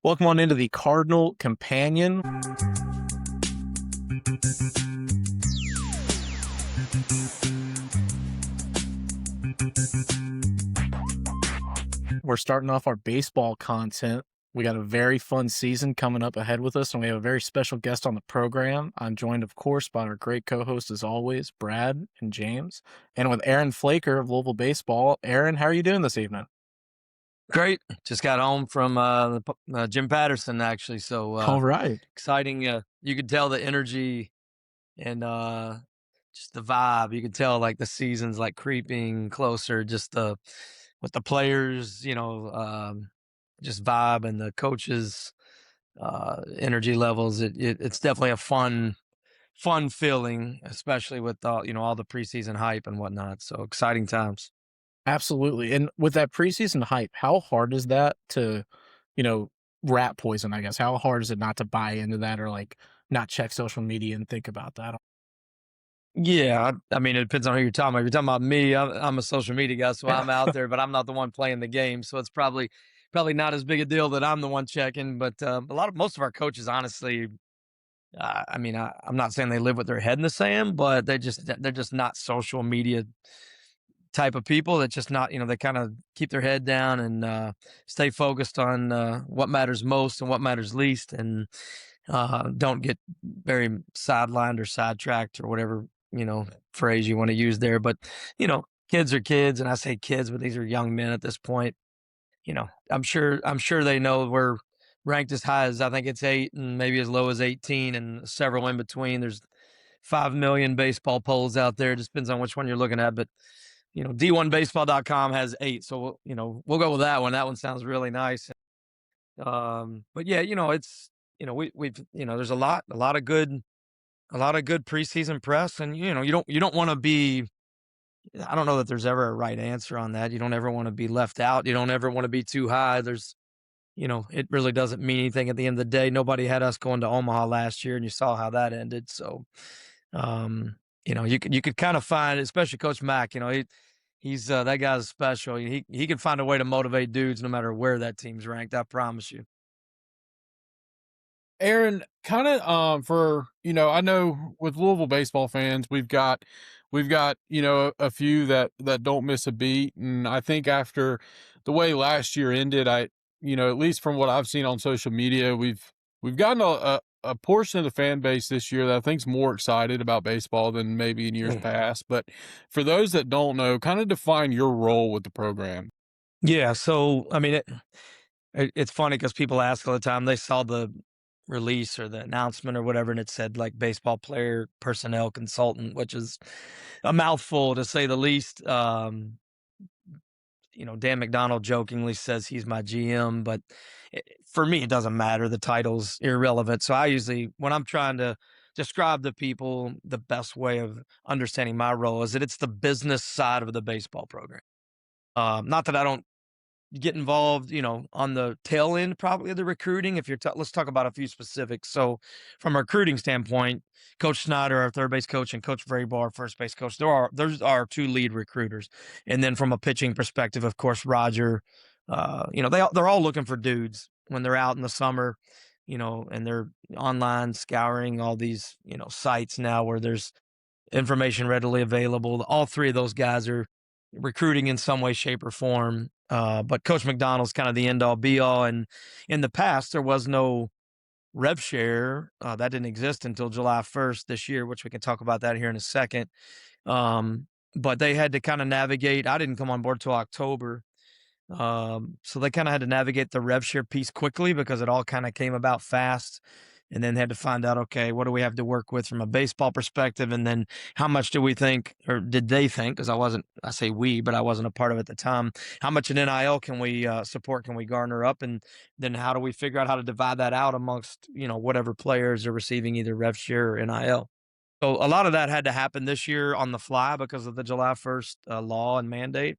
Welcome on into the Cardinal Companion. We're starting off our baseball content. We got a very fun season coming up ahead with us, and we have a very special guest on the program. I'm joined, of course, by our great co-hosts, as always, Brad and James, and with Aaron Flaker of Louisville Baseball. Aaron, how are you doing this evening? Great. Just got home from Jim Patterson, actually. So All right. exciting. You could tell the energy and just the vibe. You could tell like the season's like creeping closer. Just with the players, just vibe and the coaches' energy levels. It's definitely a fun feeling, especially with all the preseason hype and whatnot. So exciting times. Absolutely. And with that preseason hype, how hard is that to, rat poison, I guess? How hard is it not to buy into that or not check social media and think about that? Yeah, I mean, it depends on who you're talking about. If you're talking about me, I'm a social media guy, so I'm out there, but I'm not the one playing the game. So it's probably not as big a deal that I'm the one checking. But most of our coaches, honestly, I'm not saying they live with their head in the sand, but they're just not social media type of people. That just not, they kind of keep their head down and stay focused on what matters most and what matters least, and don't get very sidelined or sidetracked or whatever phrase you want to use there. But kids are kids, and I say kids, but these are young men at this point. I'm sure they know we're ranked as high as, I think it's 8 and maybe as low as 18 and several in between. There's 5 million baseball polls out there. It just depends on which one you're looking at. But D1baseball.com has 8, so we'll go with that one. That one sounds really nice. But yeah, it's we've there's a lot of good preseason press, and you don't want to be. I don't know that there's ever a right answer on that. You don't ever want to be left out. You don't ever want to be too high. It really doesn't mean anything at the end of the day. Nobody had us going to Omaha last year, and you saw how that ended. So, you could kind of find, especially Coach Mack. He's that guy's special. He can find a way to motivate dudes no matter where that team's ranked. I promise you. Aaron, kind of I know with Louisville baseball fans, we've got a few that don't miss a beat, and I think after the way last year ended, at least from what I've seen on social media, we've gotten a portion of the fan base this year that I think's more excited about baseball than maybe in years past. But for those that don't know, kind of define your role with the program. Yeah. So I mean, it's funny because people ask all the time. They saw the release or the announcement or whatever, and it said like baseball player personnel consultant, which is a mouthful to say the least. Dan McDonald jokingly says he's my GM, but for me, it doesn't matter. The title's irrelevant. So I usually, when I'm trying to describe to people, the best way of understanding my role is that it's the business side of the baseball program. Not that I don't get involved, on the tail end, probably of the recruiting. Let's talk about a few specifics. So from a recruiting standpoint, Coach Snyder, our third base coach, and Coach Vrabel, our first base coach, there's our two lead recruiters. And then from a pitching perspective, of course, Roger, they're all looking for dudes when they're out in the summer, and they're online scouring all these, sites now where there's information readily available. All three of those guys are recruiting in some way, shape, or form. But Coach McDonald's kind of the end all be all. And in the past, there was no rev share. That didn't exist until July 1st this year, which we can talk about that here in a second. But they had to kind of navigate. I didn't come on board till October. So they kind of had to navigate the rev share piece quickly because it all kind of came about fast. And then had to find out, okay, what do we have to work with from a baseball perspective? And then how much do we think, or did they think, because I say we, but I wasn't a part of it at the time, how much in NIL can we support, can we garner up? And then how do we figure out how to divide that out amongst, whatever players are receiving either rev share or NIL? So a lot of that had to happen this year on the fly because of the July 1st law and mandate.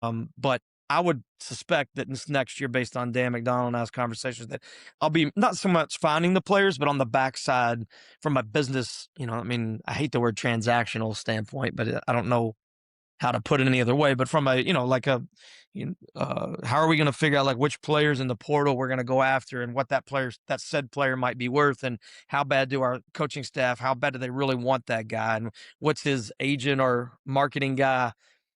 But I would suspect that this next year, based on Dan McDonald and I's conversations, that I'll be not so much finding the players, but on the backside from a business, I hate the word transactional standpoint, but I don't know how to put it any other way, but from a, like a, how are we going to figure out like which players in the portal we're going to go after and what that said player might be worth, and how bad do our coaching staff, how bad do they really want that guy, and what's his agent or marketing guy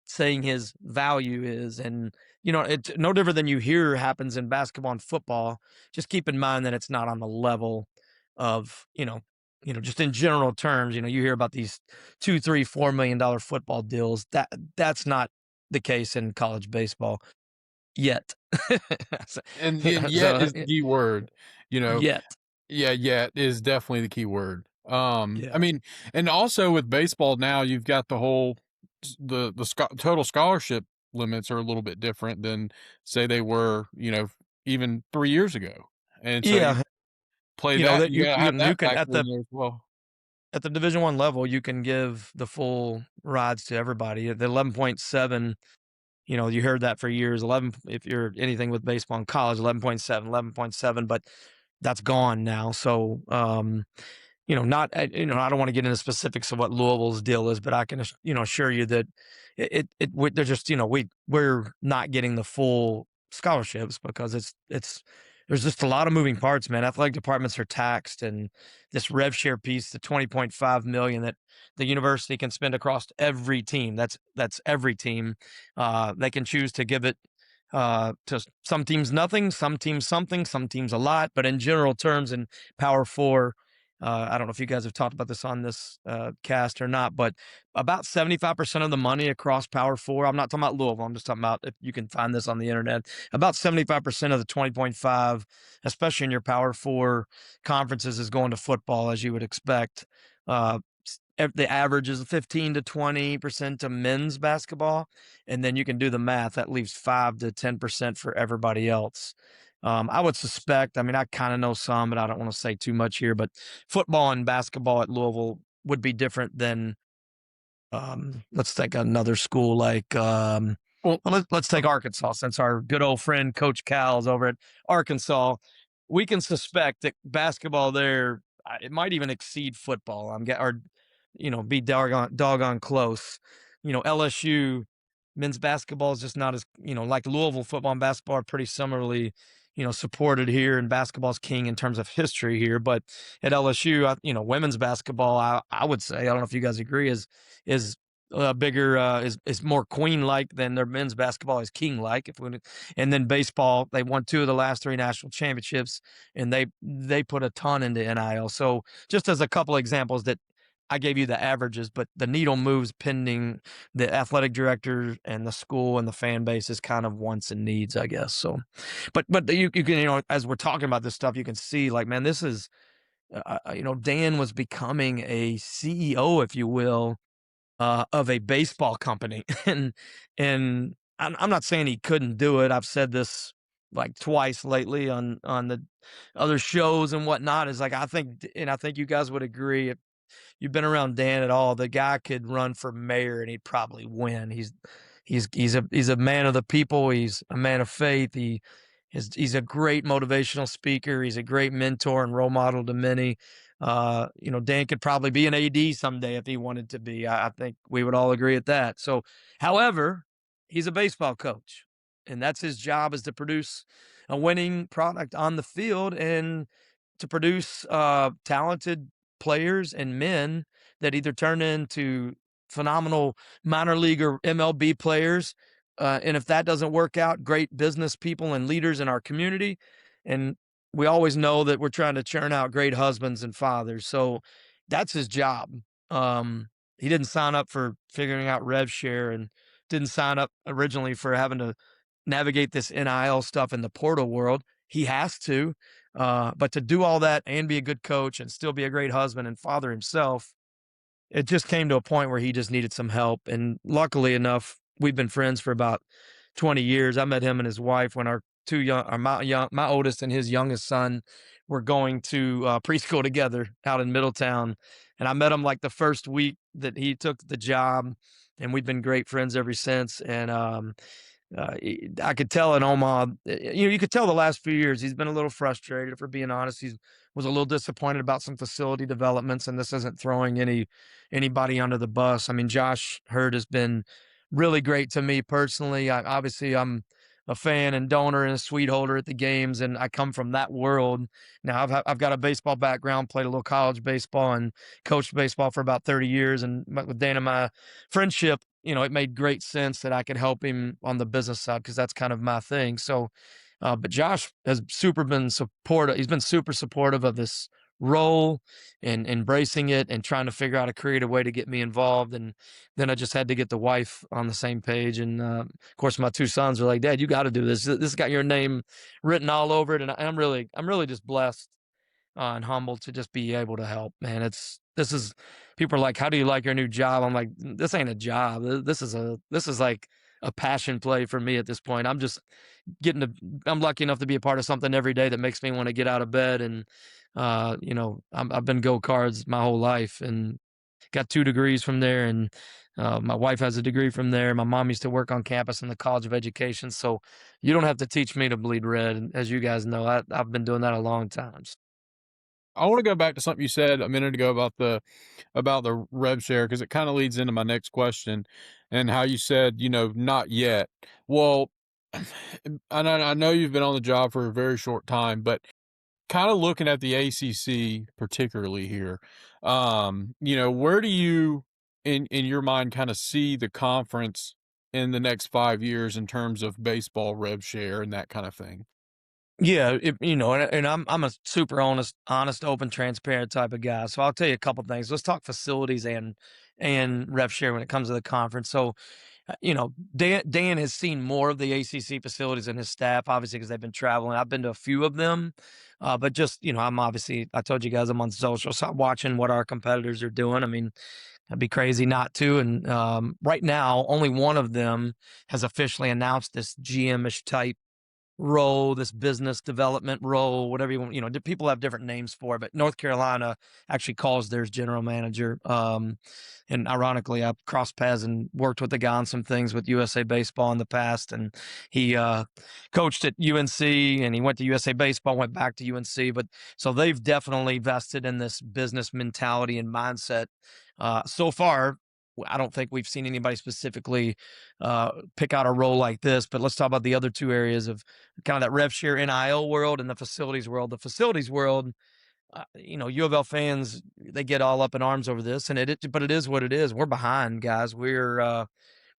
saying his value is. And, it's no different than you hear happens in basketball and football. Just keep in mind that it's not on the level of, just in general terms, you hear about these $2, $3, $4 million football deals. That's not the case in college baseball yet. And yet is the key word, Yet. Yeah, yet is definitely the key word. Yeah. I mean, and also with baseball now, you've got the whole total scholarship limits are a little bit different than say they were, even 3 years ago. And so you Yeah. play that, That you gotta have you that can factor in there as well. at the Division I level, you can give the full rides to everybody. The 11.7, you heard that for years. 11, if you're anything with baseball in college, 11.7, 11.7, but that's gone now. So, not, I don't want to get into specifics of what Louisville's deal is, but I can, assure you that they're just, we're not getting the full scholarships because there's just a lot of moving parts, man. Athletic departments are taxed, and this rev share piece, the 20.5 million that the university can spend across every team. That's every team. They can choose to give it to some teams nothing, some teams something, some teams a lot, but in general terms, in Power Four, I don't know if you guys have talked about this on this cast or not, but about 75% of the money across Power Four, I'm not talking about Louisville, I'm just talking about, if you can find this on the internet, about 75% of the 20.5, especially in your Power Four conferences, is going to football, as you would expect. The average is 15 to 20% to men's basketball. And then you can do the math. That leaves 5 to 10% for everybody else. I would suspect, I mean, I kind of know some, but I don't want to say too much here, but football and basketball at Louisville would be different than, let's take another school like, Well, let's take Arkansas, since our good old friend Coach Cal's over at Arkansas. We can suspect that basketball there, it might even exceed football. Be doggone close. LSU men's basketball is just not as, like Louisville football and basketball are pretty similarly, supported here, and basketball's king in terms of history here. But at LSU, women's basketball, I would say, I don't know if you guys agree, is bigger, is more queen like than their men's basketball is king like. And then baseball, they won 2 of the last 3 national championships, and they put a ton into NIL. So just as a couple examples that I gave you the averages, but the needle moves pending the athletic director and the school and the fan base is kind of wants and needs, I guess. So, but you can, as we're talking about this stuff, you can see like, man, this is, Dan was becoming a CEO, if you will, of a baseball company. and I'm not saying he couldn't do it. I've said this like twice lately on the other shows and whatnot, is like, I think you guys would agree, if you've been around Dan at all, the guy could run for mayor and he'd probably win. He's a man of the people. He's a man of faith. He's a great motivational speaker. He's a great mentor and role model to many. Dan could probably be an AD someday if he wanted to be. I think we would all agree at that. So, however, he's a baseball coach, and that's his job, is to produce a winning product on the field and to produce talented players and men that either turn into phenomenal minor league or MLB players. And if that doesn't work out, great business people and leaders in our community. And we always know that we're trying to churn out great husbands and fathers. So that's his job. He didn't sign up for figuring out rev share, and didn't sign up originally for having to navigate this NIL stuff in the portal world. He has to. But to do all that and be a good coach and still be a great husband and father himself, it just came to a point where he just needed some help. And luckily enough, we've been friends for about 20 years. I met him and his wife when our my oldest and his youngest son were going to preschool together out in Middletown. And I met him like the first week that he took the job, and we've been great friends ever since. And I could tell in Omaha, you could tell the last few years he's been a little frustrated, if we're being honest. He was a little disappointed about some facility developments, and this isn't throwing anybody under the bus. I mean, Josh Hurd has been really great to me personally. Obviously, I'm a fan and donor and a suite holder at the games, and I come from that world. Now, I've got a baseball background, played a little college baseball, and coached baseball for about 30 years. And with Dan and my friendship, it made great sense that I could help him on the business side because that's kind of my thing. So, but Josh has been supportive. He's been super supportive of this role and embracing it and trying to figure out a creative way to get me involved. And then I just had to get the wife on the same page. And of course, my two sons are like, "Dad, you got to do this. This has got your name written all over it." And I'm really just blessed and humbled to just be able to help. Man, this is people are like, "How do you like your new job?" I'm like, "This ain't a job. This is like a passion play for me at this point. I'm just I'm lucky enough to be a part of something every day that makes me want to get out of bed. And I've been go cards my whole life and got 2 degrees from there. And my wife has a degree from there. My mom used to work on campus in the College of Education. So you don't have to teach me to bleed red. And as you guys know, I've been doing that a long time. I want to go back to something you said a minute ago about the rev share, because it kind of leads into my next question, and how you said, not yet. Well, I know you've been on the job for a very short time, but kind of looking at the ACC particularly here, where do you in your mind kind of see the conference in the next 5 years in terms of baseball rev share and that kind of thing? Yeah, and I'm a super honest, open, transparent type of guy. So I'll tell you a couple things. Let's talk facilities and rev share when it comes to the conference. So, Dan has seen more of the ACC facilities and his staff, obviously, because they've been traveling. I've been to a few of them, but just I told you guys I'm on social, so I'm watching what our competitors are doing. I mean, I'd be crazy not to. And right now, only one of them has officially announced this GM-ish type role, this business development role, whatever you want. People have different names for it, but North Carolina actually calls theirs general manager. And ironically, I've crossed paths and worked with the guy on some things with USA Baseball in the past. And he coached at UNC, and he went to USA Baseball, went back to UNC. But so they've definitely vested in this business mentality and mindset. So far, I don't think we've seen anybody specifically pick out a role like this, but let's talk about the other two areas of kind of that rev share NIL world and the facilities world. The facilities world, UofL fans, they get all up in arms over this, and but it is what it is. We're behind, guys. We're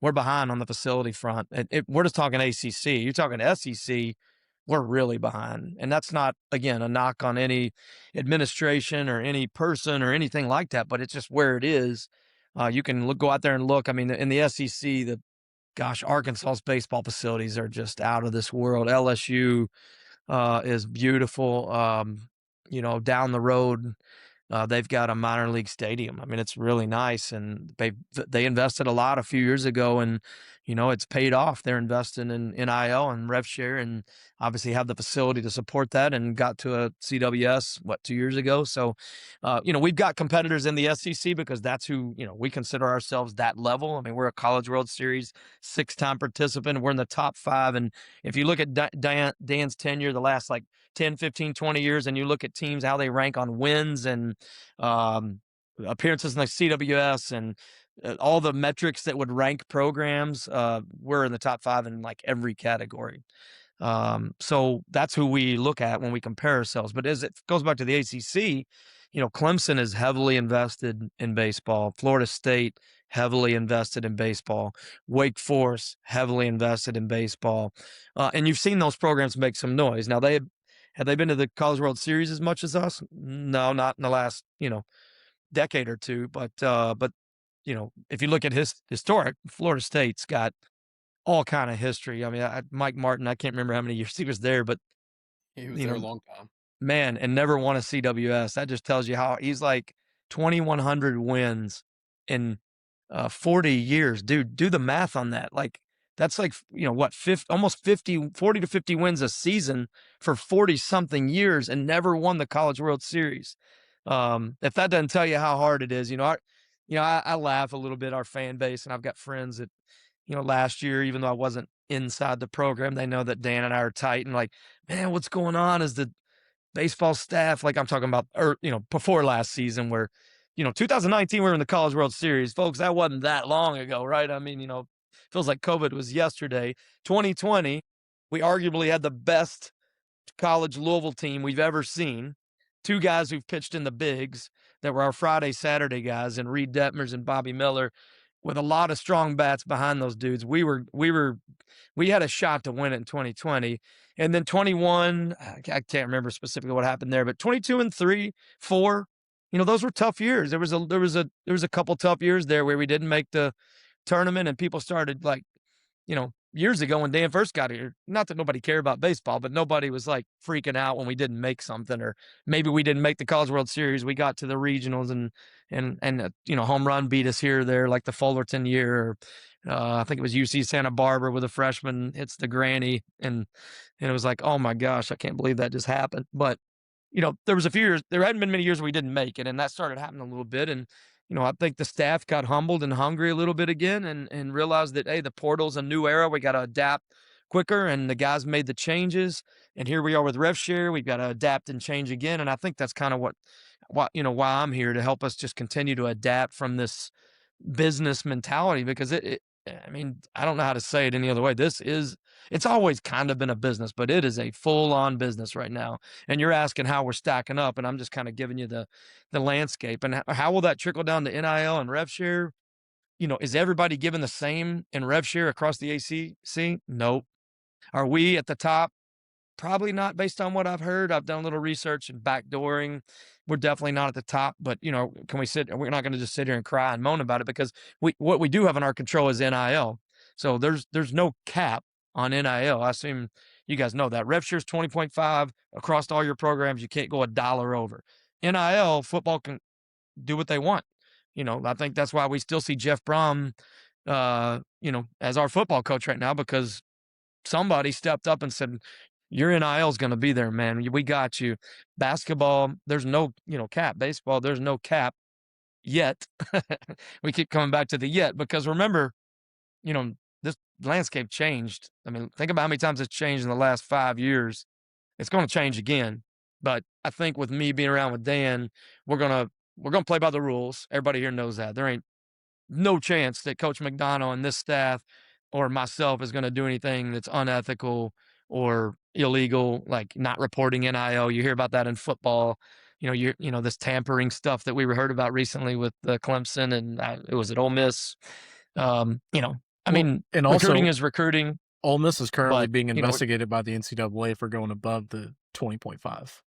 behind on the facility front. We're just talking ACC. You're talking SEC. We're really behind, and that's not, again, a knock on any administration or any person or anything like that, but it's just where it is. You can go out there and look. I mean, in the SEC, Arkansas's baseball facilities are just out of this world. LSU is beautiful. Down the road, they've got a minor league stadium. I mean, it's really nice, and they invested a lot a few years ago, and it's paid off. They're investing in NIL and rev share, and obviously have the facility to support that, and got to a CWS 2 years ago. So, we've got competitors in the SEC because that's who we consider ourselves that level. I mean, we're a College World Series 6-time participant. We're in the top 5, and if you look at Dan's tenure, the last 10, 15, 20 years, and you look at teams, how they rank on wins and appearances in the CWS and all the metrics that would rank programs, we're in the top 5 in every category. So that's who we look at when we compare ourselves. But as it goes back to the ACC, Clemson is heavily invested in baseball. Florida State, heavily invested in baseball. Wake Forest, heavily invested in baseball. And you've seen those programs make some noise. Now, have they been to the College World Series as much as us? No, not in the last, decade or two. But if you look at historic, Florida State's got all kind of history. I mean, Mike Martin, I can't remember how many years he was there, but He was there a long time. man, and never won a CWS. That just tells you how he's 2,100 wins in 40 years. Dude, do the math on that. That's almost 40 to 50 wins a season for 40 something years and never won the College World Series. If that doesn't tell you how hard it is, I laugh a little bit, our fan base, and I've got friends that, last year, even though I wasn't inside the program, they know that Dan and I are tight, and man, what's going on is the baseball staff, I'm talking about, before last season, where, 2019, we were in the College World Series, folks. That wasn't that long ago, right? I mean, feels like COVID was yesterday. 2020, we arguably had the best college Louisville team we've ever seen. Two guys who've pitched in the bigs that were our Friday, Saturday guys, and Reed Detmers and Bobby Miller, with a lot of strong bats behind those dudes. We had a shot to win it in 2020. And then 21, I can't remember specifically what happened there, but 22 and 3, 4, those were tough years. There was a couple tough years there where we didn't make the tournament, and people started years ago when Dan first got here, not that nobody cared about baseball, but nobody was like freaking out when we didn't make something, or maybe we didn't make the College World Series. We got to the regionals and home run beat us here or there, like the Fullerton year. Or, I think it was UC Santa Barbara with a freshman hits the granny, and it was like, oh my gosh, I can't believe that just happened. But there was a few years, there hadn't been many years where we didn't make it, and that started happening a little bit. And I think the staff got humbled and hungry a little bit again, and realized that, hey, the portal's a new era. We got to adapt quicker, and the guys made the changes. And here we are with rev share. We've got to adapt and change again. And I think that's kind of why I'm here, to help us just continue to adapt from this business mentality, because I don't know how to say it any other way. It's always kind of been a business, but it is a full-on business right now. And you're asking how we're stacking up, and I'm just kind of giving you the landscape. And how will that trickle down to NIL and rev share? Is everybody given the same in rev share across the ACC? Nope. Are we at the top? Probably not, based on what I've heard. I've done a little research and backdooring. We're definitely not at the top, but can we we're not going to just sit here and cry and moan about it, because what we do have in our control is NIL. So there's no cap on NIL. I assume you guys know that. Rev share is 20.5 across all your programs. You can't go $1 over. NIL, football can do what they want. I think that's why we still see Jeff Brom, as our football coach right now, because somebody stepped up and said, your NIL is going to be there, man. We got you. Basketball, there's no, cap. Baseball, there's no cap yet. We keep coming back to the yet, because remember, this landscape changed. I mean, think about how many times it's changed in the last 5 years. It's going to change again. But I think with me being around with Dan, we're going to play by the rules. Everybody here knows that. There ain't no chance that Coach McDonough and this staff or myself is going to do anything that's unethical or illegal, like not reporting NIL. You hear about that in football. This tampering stuff that we heard about recently with Clemson, and it was at Ole Miss. And and recruiting also, is recruiting. Ole Miss is currently being investigated by the NCAA for going above the 20.5.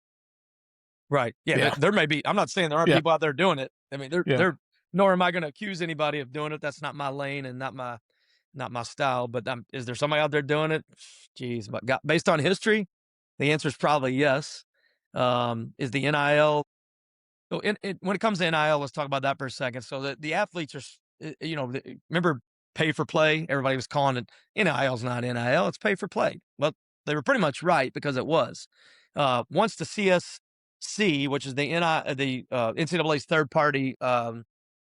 Right. Yeah. There may be. I'm not saying there aren't people out there doing it. I mean, nor am I going to accuse anybody of doing it. That's not my lane and not my style. But is there somebody out there doing it? Jeez, but based on history, the answer is probably yes. Is the NIL? So when it comes to NIL, let's talk about that for a second. So the athletes are, remember pay for play? Everybody was calling it NIL's not NIL. It's pay for play. Well, they were pretty much right, because it was. Once the CSC, which is the NCAA's third party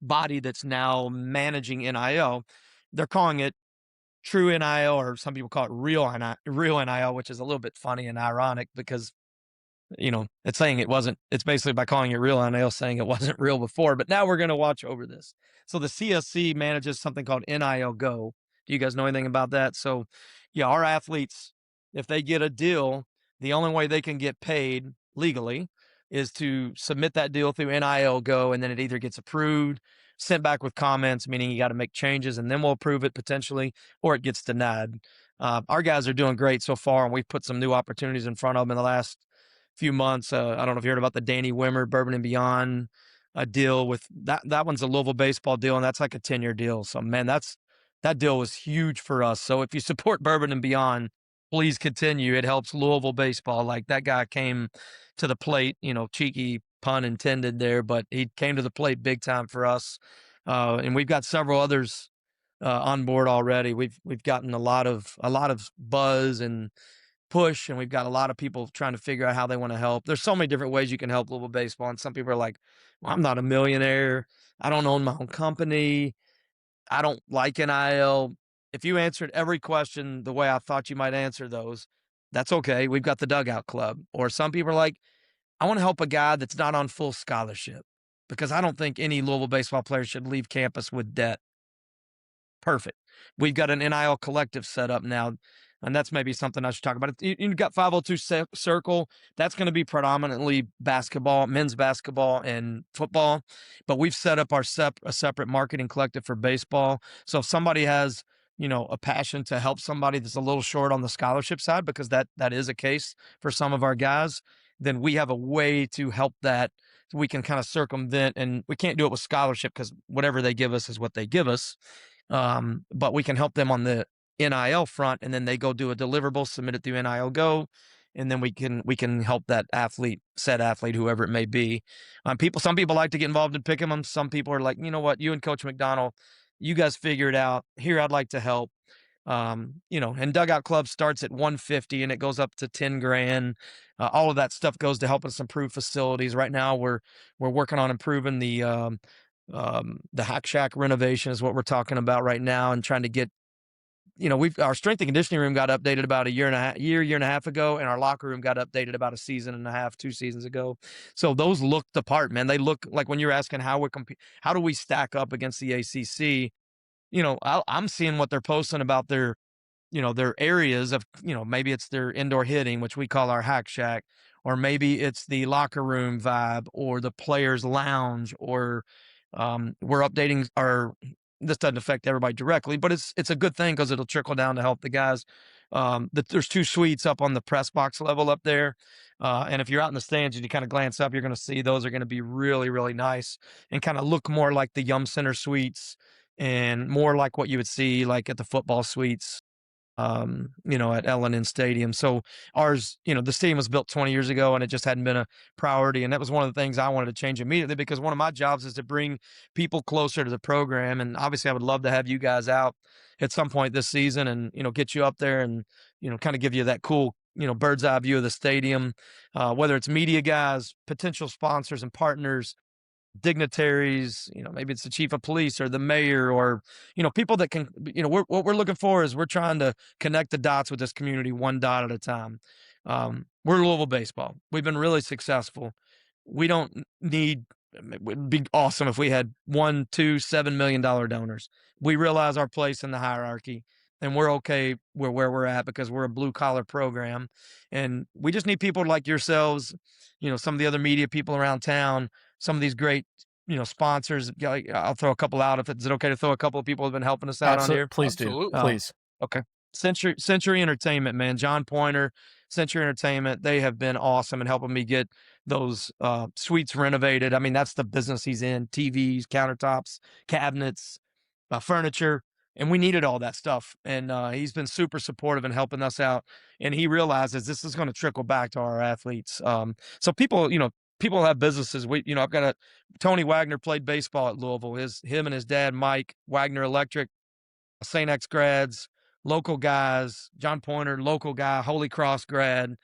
body that's now managing NIL, they're calling it true NIL, or some people call it real NIL, which is a little bit funny and ironic, because it's saying it wasn't. It's basically, by calling it real NIL, saying it wasn't real before. But now we're going to watch over this. So the CSC manages something called NIL Go. Do you guys know anything about that? So yeah, our athletes, if they get a deal, the only way they can get paid legally is to submit that deal through NIL Go, and then it either gets approved, sent back with comments, meaning you got to make changes, and then we'll approve it potentially, or it gets denied. Our guys are doing great so far, and we've put some new opportunities in front of them in the last few months. I don't know if you heard about the Danny Wimmer Bourbon and Beyond deal with that. That one's a Louisville Baseball deal, and that's like a 10-year deal. So man, that deal was huge for us. So if you support Bourbon and Beyond, please continue. It helps Louisville Baseball. Like, that guy came to the plate, cheeky pun intended there, but he came to the plate big time for us. And we've got several others on board already. We've gotten a lot of buzz and push, and we've got a lot of people trying to figure out how they want to help. There's so many different ways you can help Louisville Baseball, and some people are like, well, I'm not a millionaire. I don't own my own company. I don't like NIL. If you answered every question the way I thought you might answer those, that's okay. We've got the Dugout Club. Or some people are like, I want to help a guy that's not on full scholarship, because I don't think any Louisville baseball player should leave campus with debt. Perfect. We've got an NIL collective set up now, and that's maybe something I should talk about. You've got 502 Circle. That's going to be predominantly basketball, men's basketball, and football. But we've set up a separate marketing collective for baseball. So if somebody has, a passion to help somebody that's a little short on the scholarship side, because that is a case for some of our guys, then we have a way to help that. So we can kind of circumvent, and we can't do it with scholarship because whatever they give us is what they give us. But we can help them on the NIL front, and then they go do a deliverable, submit it through NIL Go, and then we can help that said athlete, whoever it may be. Some people like to get involved in picking them. Some people are like, you know what, you and Coach McDonald, you guys figure it out. Here, I'd like to help. And Dugout Club starts at 150 and it goes up to 10 grand. All of that stuff goes to help us improve facilities. Right now, we're working on improving the Hack Shack renovation is what we're talking about right now, and trying to get, our strength and conditioning room got updated about a year and a half ago, and our locker room got updated about a season and a half, 2 seasons ago. So those look the part, man. They look like, when you're asking how do we stack up against the ACC, I'm seeing what they're posting about their areas of, maybe it's their indoor hitting, which we call our Hack Shack, or maybe it's the locker room vibe or the players lounge, or we're updating this doesn't affect everybody directly, but it's a good thing because it'll trickle down to help the guys. There's 2 suites up on the press box level up there. And if you're out in the stands and you kind of glance up, you're going to see those are going to be really, really nice and kind of look more like the Yum Center suites and more like what you would see like at the football suites, at L&N Stadium. So ours, the stadium was built 20 years ago and it just hadn't been a priority. And that was one of the things I wanted to change immediately, because one of my jobs is to bring people closer to the program. And obviously I would love to have you guys out at some point this season and, get you up there and, kind of give you that cool, bird's eye view of the stadium, whether it's media guys, potential sponsors and partners, dignitaries, maybe it's the chief of police or the mayor, or, people that can, what we're looking for is we're trying to connect the dots with this community one dot at a time. We're Louisville Baseball. We've been really successful. We don't need, it would be awesome if we had $1, $2, $7 million donors. We realize our place in the hierarchy, and we're okay where we're at because we're a blue collar program, and we just need people like yourselves, some of the other media people around town, some of these great, sponsors. I'll throw a couple out. Is it okay to throw a couple of people who've been helping us out on here? Please do. Please. Okay. Century Entertainment, man. John Pointer, Century Entertainment. They have been awesome in helping me get those suites renovated. I mean, that's the business he's in: TVs, countertops, cabinets, furniture. And we needed all that stuff. And he's been super supportive in helping us out. And he realizes this is going to trickle back to our athletes. So people have businesses. I've got Tony Wagner played baseball at Louisville. Him and his dad, Mike Wagner Electric, St. X grads, local guys. John Pointer, local guy, Holy Cross grad,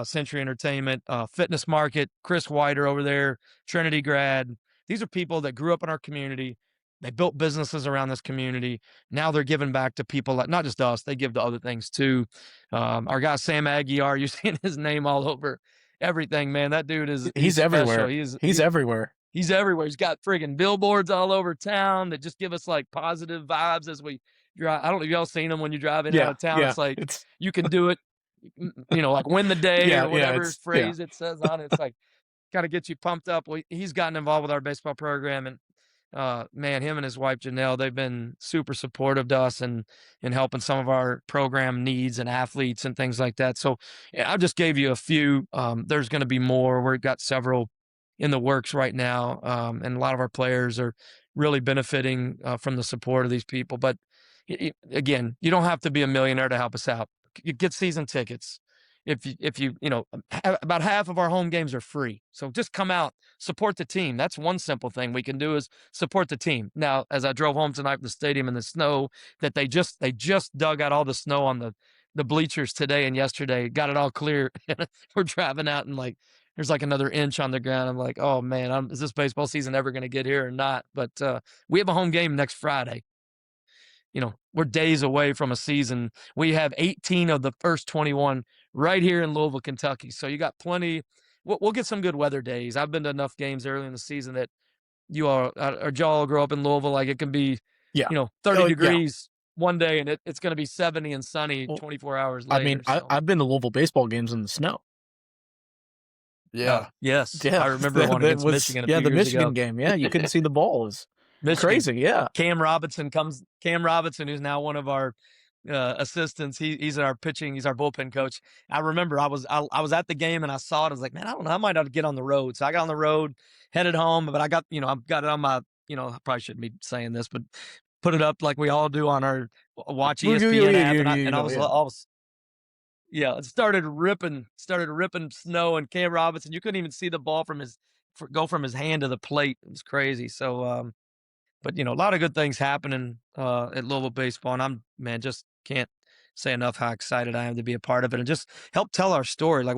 Century Entertainment, Fitness Market, Chris Whiter over there, Trinity grad. These are people that grew up in our community. They built businesses around this community. Now they're giving back to people, like not just us, they give to other things too. Our guy, Sam Aguiar, you're seeing his name all over everything, man. That dude he's everywhere. He's everywhere. He's everywhere. He's got friggin' billboards all over town that just give us like positive vibes as we drive. I don't know if y'all seen them when you drive in and out of town. Yeah. It's like, you can do it, like win the day or whatever phrase it says on it. It's like, kind of gets you pumped up. Well, he's gotten involved with our baseball program, and man, him and his wife Janelle, they've been super supportive to us and in helping some of our program needs and athletes and things like that. So I just gave you a few. There's going to be more. We've got several in the works right now, and a lot of our players are really benefiting from the support of these people. But again, you don't have to be a millionaire to help us out. You get season tickets. If you about half of our home games are free. So just come out, support the team. That's one simple thing we can do, is support the team. Now, as I drove home tonight from the stadium in the snow, that they just dug out all the snow on the bleachers today and yesterday, got it all clear. We're driving out and like there's like another inch on the ground. I'm like, oh man, is this baseball season ever going to get here or not? But we have a home game next Friday. We're days away from a season. We have 18 of the first 21 right here in Louisville, Kentucky. So you got plenty. We'll get some good weather days. I've been to enough games early in the season that you all, or y'all grow up in Louisville, like it can be, 30 degrees one day and it's going to be 70 and sunny Well, 24 hours I later. mean, So. I've been to Louisville baseball games in the snow. Yeah. Yes. Yeah, I remember one that against was Michigan a few the years ago. Michigan game. Yeah, you couldn't see the ball. It was Michigan. crazy. Yeah. Cam Robinson, who's now one of our assistants. He's our pitching. He's our bullpen coach. I remember I was at the game and I saw it. I was like, man, I don't know. I might have to get on the road. So I got on the road, headed home. But I've got it on my. I probably shouldn't be saying this, but put it up like we all do on our watch ESPN app. And I was yeah, it started ripping snow, and Cam Robinson, you couldn't even see the ball go from his hand to the plate. It was crazy. So, but a lot of good things happening at Louisville baseball, and just can't say enough how excited I am to be a part of it and just help tell our story. Like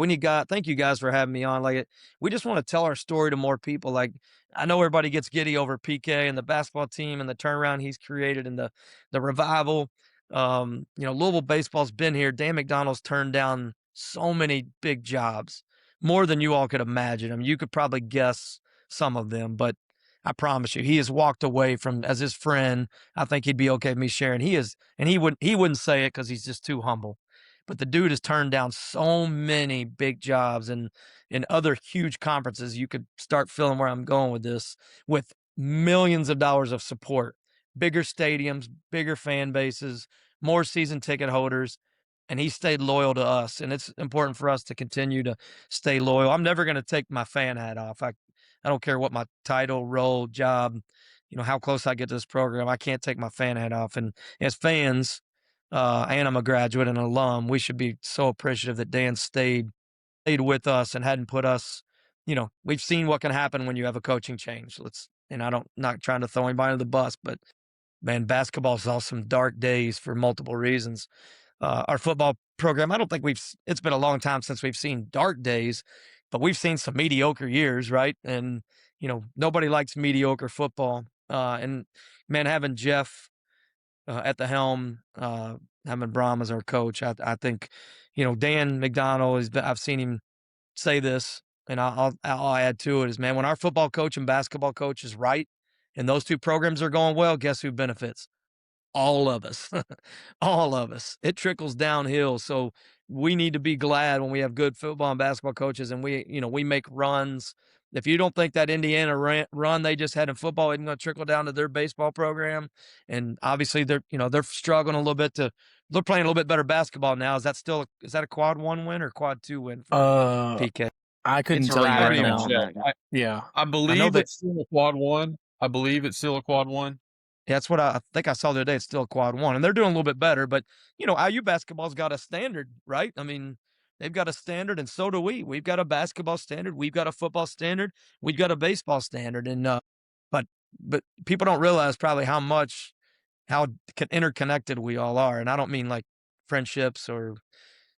thank you guys for having me on. Like we just want to tell our story to more people. Like I know everybody gets giddy over PK and the basketball team and the turnaround he's created and the revival. Louisville baseball's been here. Dan McDonald's turned down so many big jobs, more than you all could imagine. I mean, you could probably guess some of them, but I promise you, he has walked away from as his friend. I think he'd be okay with me sharing. He is, and he wouldn't say it because he's just too humble. But the dude has turned down so many big jobs and in other huge conferences. You could start feeling where I'm going with this, with millions of dollars of support, bigger stadiums, bigger fan bases, more season ticket holders. And he stayed loyal to us. And it's important for us to continue to stay loyal. I'm never going to take my fan hat off. I don't care what my title, role, job, how close I get to this program. I can't take my fan hat off. And as fans, and I'm a graduate and an alum, we should be so appreciative that Dan stayed with us and hadn't put us, we've seen what can happen when you have a coaching change. And not trying to throw anybody under the bus, but man, basketball saw some dark days for multiple reasons. Our football program, I don't think it's been a long time since we've seen dark days, but we've seen some mediocre years, right? And, nobody likes mediocre football. And man, having Jeff at the helm, having Brom as our coach, I think, Dan McDonald I've seen him say this, and I'll add to it is, man, when our football coach and basketball coach is right, and those two programs are going well, guess who benefits? All of us, all of us. It trickles downhill. So we need to be glad when we have good football and basketball coaches and we make runs. If you don't think that Indiana run they just had in football isn't going to trickle down to their baseball program, and obviously they're struggling a little bit they're playing a little bit better basketball now. Is that a quad 1 win or quad 2 win for PK? I couldn't tell you right now. Yeah, I believe it's still a quad 1. I believe it's still a quad 1. Yeah, that's what I think I saw the other day. It's still a quad 1, and they're doing a little bit better. But IU basketball's got a standard, right? I mean, they've got a standard, and so do we. We've got a basketball standard. We've got a football standard. We've got a baseball standard. And but people don't realize probably how interconnected we all are. And I don't mean like friendships or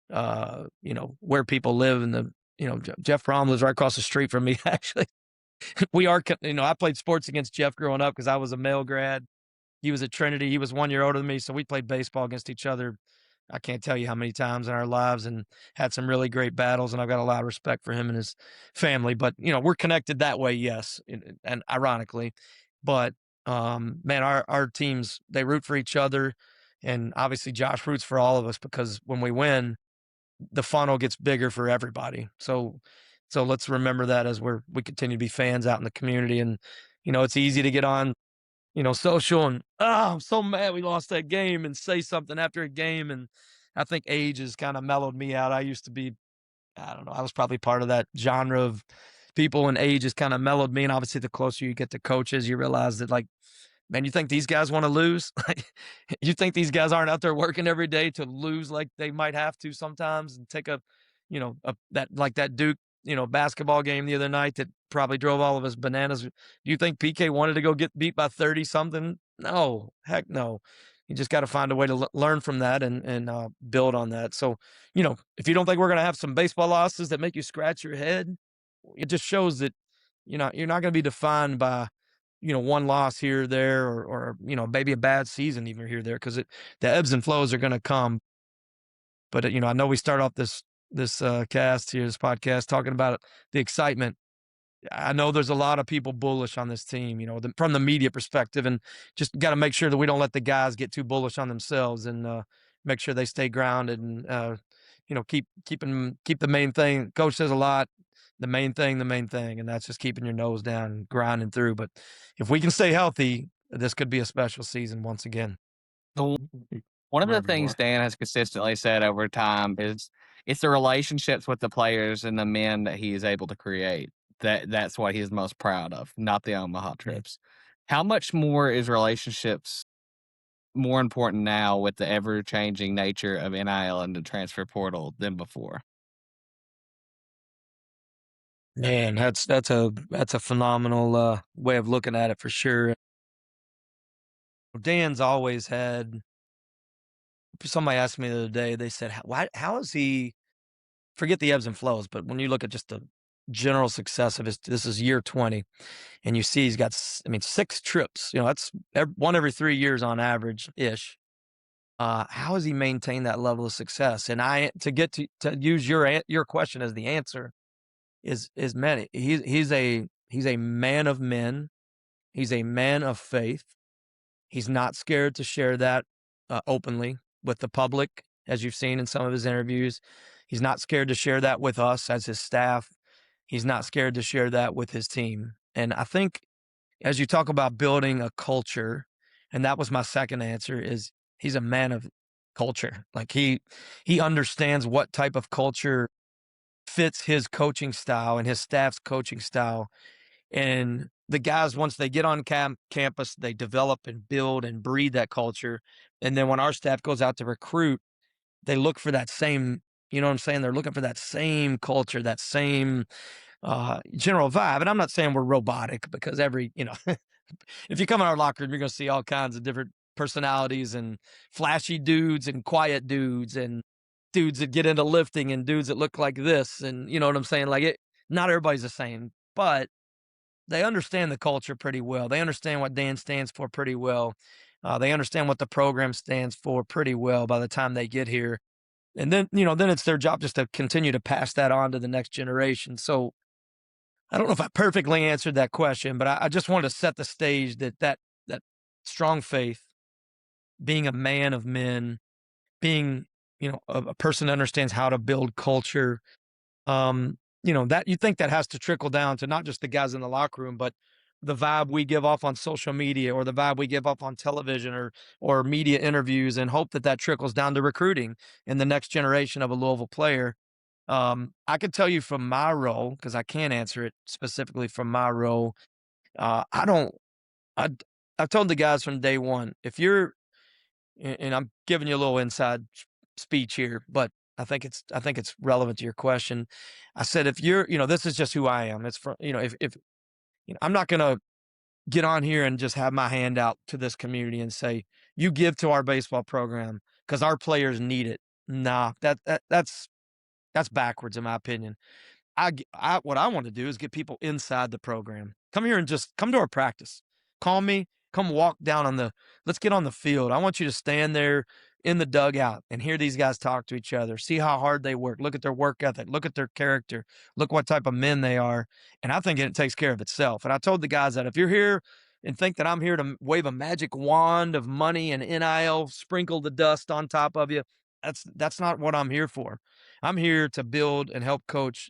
where people live. And Jeff Brom lives right across the street from me. Actually, we are. I played sports against Jeff growing up because I was a male grad. He was at Trinity. He was 1 year older than me, so we played baseball against each other. I can't tell you how many times in our lives, and had some really great battles. And I've got a lot of respect for him and his family. But we're connected that way, yes, and ironically. But man, our teams, they root for each other, and obviously Josh roots for all of us because when we win, the funnel gets bigger for everybody. So let's remember that as we continue to be fans out in the community. And it's easy to get on social and, I'm so mad we lost that game and say something after a game. And I think age has kind of mellowed me out. I used to be, I don't know, I was probably part of that genre of people, and age has kind of mellowed me. And obviously the closer you get to coaches, you realize that, like, man, you think these guys want to lose? You think these guys aren't out there working every day to lose like they might have to sometimes, and take that Duke, basketball game the other night that probably drove all of us bananas. Do you think PK wanted to go get beat by 30 something? No, heck no. You just got to find a way to learn from that and build on that. So, if you don't think we're going to have some baseball losses that make you scratch your head, it just shows that you're not going to be defined by one loss here or there, or maybe a bad season even here or there, because the ebbs and flows are going to come. But I know we start off this podcast here, this podcast, talking about the excitement. I know there's a lot of people bullish on this team, from the media perspective, and just got to make sure that we don't let the guys get too bullish on themselves, and make sure they stay grounded, and keep the main thing. Coach says a lot, the main thing, and that's just keeping your nose down and grinding through. But if we can stay healthy, this could be a special season once again. The One of the Wherever you things are. Dan has consistently said over time is it's the relationships with the players and the men that he is able to create. That's what he's most proud of, not the Omaha trips. How much more is relationships more important now with the ever changing nature of NIL and the transfer portal than before? Man, that's a phenomenal way of looking at it for sure. Dan's always had. Somebody asked me the other day. They said, How is he?" Forget the ebbs and flows, but when you look at just the general success of his, this is year 20, and you see he's got, 6 trips. That's one every 3 years on average ish. How has he maintained that level of success? And to use your question as the answer is man, he's a man of men. He's a man of faith. He's not scared to share that openly with the public, as you've seen in some of his interviews. He's not scared to share that with us as his staff. He's not scared to share that with his team. And I think as you talk about building a culture, and that was my second answer, is he's a man of culture. Like he understands what type of culture fits his coaching style and his staff's coaching style. And the guys, once they get on campus, they develop and build and breed that culture. And then when our staff goes out to recruit, they look for that same, you know what I'm saying? They're looking for that same culture, that same general vibe. And I'm not saying we're robotic, because if you come in our locker room, you're going to see all kinds of different personalities and flashy dudes and quiet dudes and dudes that get into lifting and dudes that look like this. And you know what I'm saying? Not everybody's the same, but they understand the culture pretty well. They understand what Dan stands for pretty well. They understand what the program stands for pretty well by the time they get here. And then it's their job just to continue to pass that on to the next generation. So I don't know if I perfectly answered that question, but I just wanted to set the stage that strong faith, being a man of men, being, a person that understands how to build culture, that you think that has to trickle down to not just the guys in the locker room, but the vibe we give off on social media, or the vibe we give off on television, or media interviews, and hope that trickles down to recruiting in the next generation of a Louisville player. I could tell you from my role, because I can't answer it specifically from my role. I don't. I've told the guys from day one, if you're, and I'm giving you a little inside speech here, but I think it's relevant to your question. I said, if you're, this is just who I am. It's for, if I'm not going to get on here and just have my hand out to this community and say, you give to our baseball program because our players need it. Nah, that's backwards in my opinion. What I want to do is get people inside the program. Come here and just come to our practice. Call me. Come walk down let's get on the field. I want you to stand there in the dugout and hear these guys talk to each other. See how hard they work. Look at their work ethic. Look at their character. Look what type of men they are. And I think it takes care of itself. And I told the guys that if you're here and think that I'm here to wave a magic wand of money and NIL, sprinkle the dust on top of you, that's not what I'm here for. I'm here to build and help coach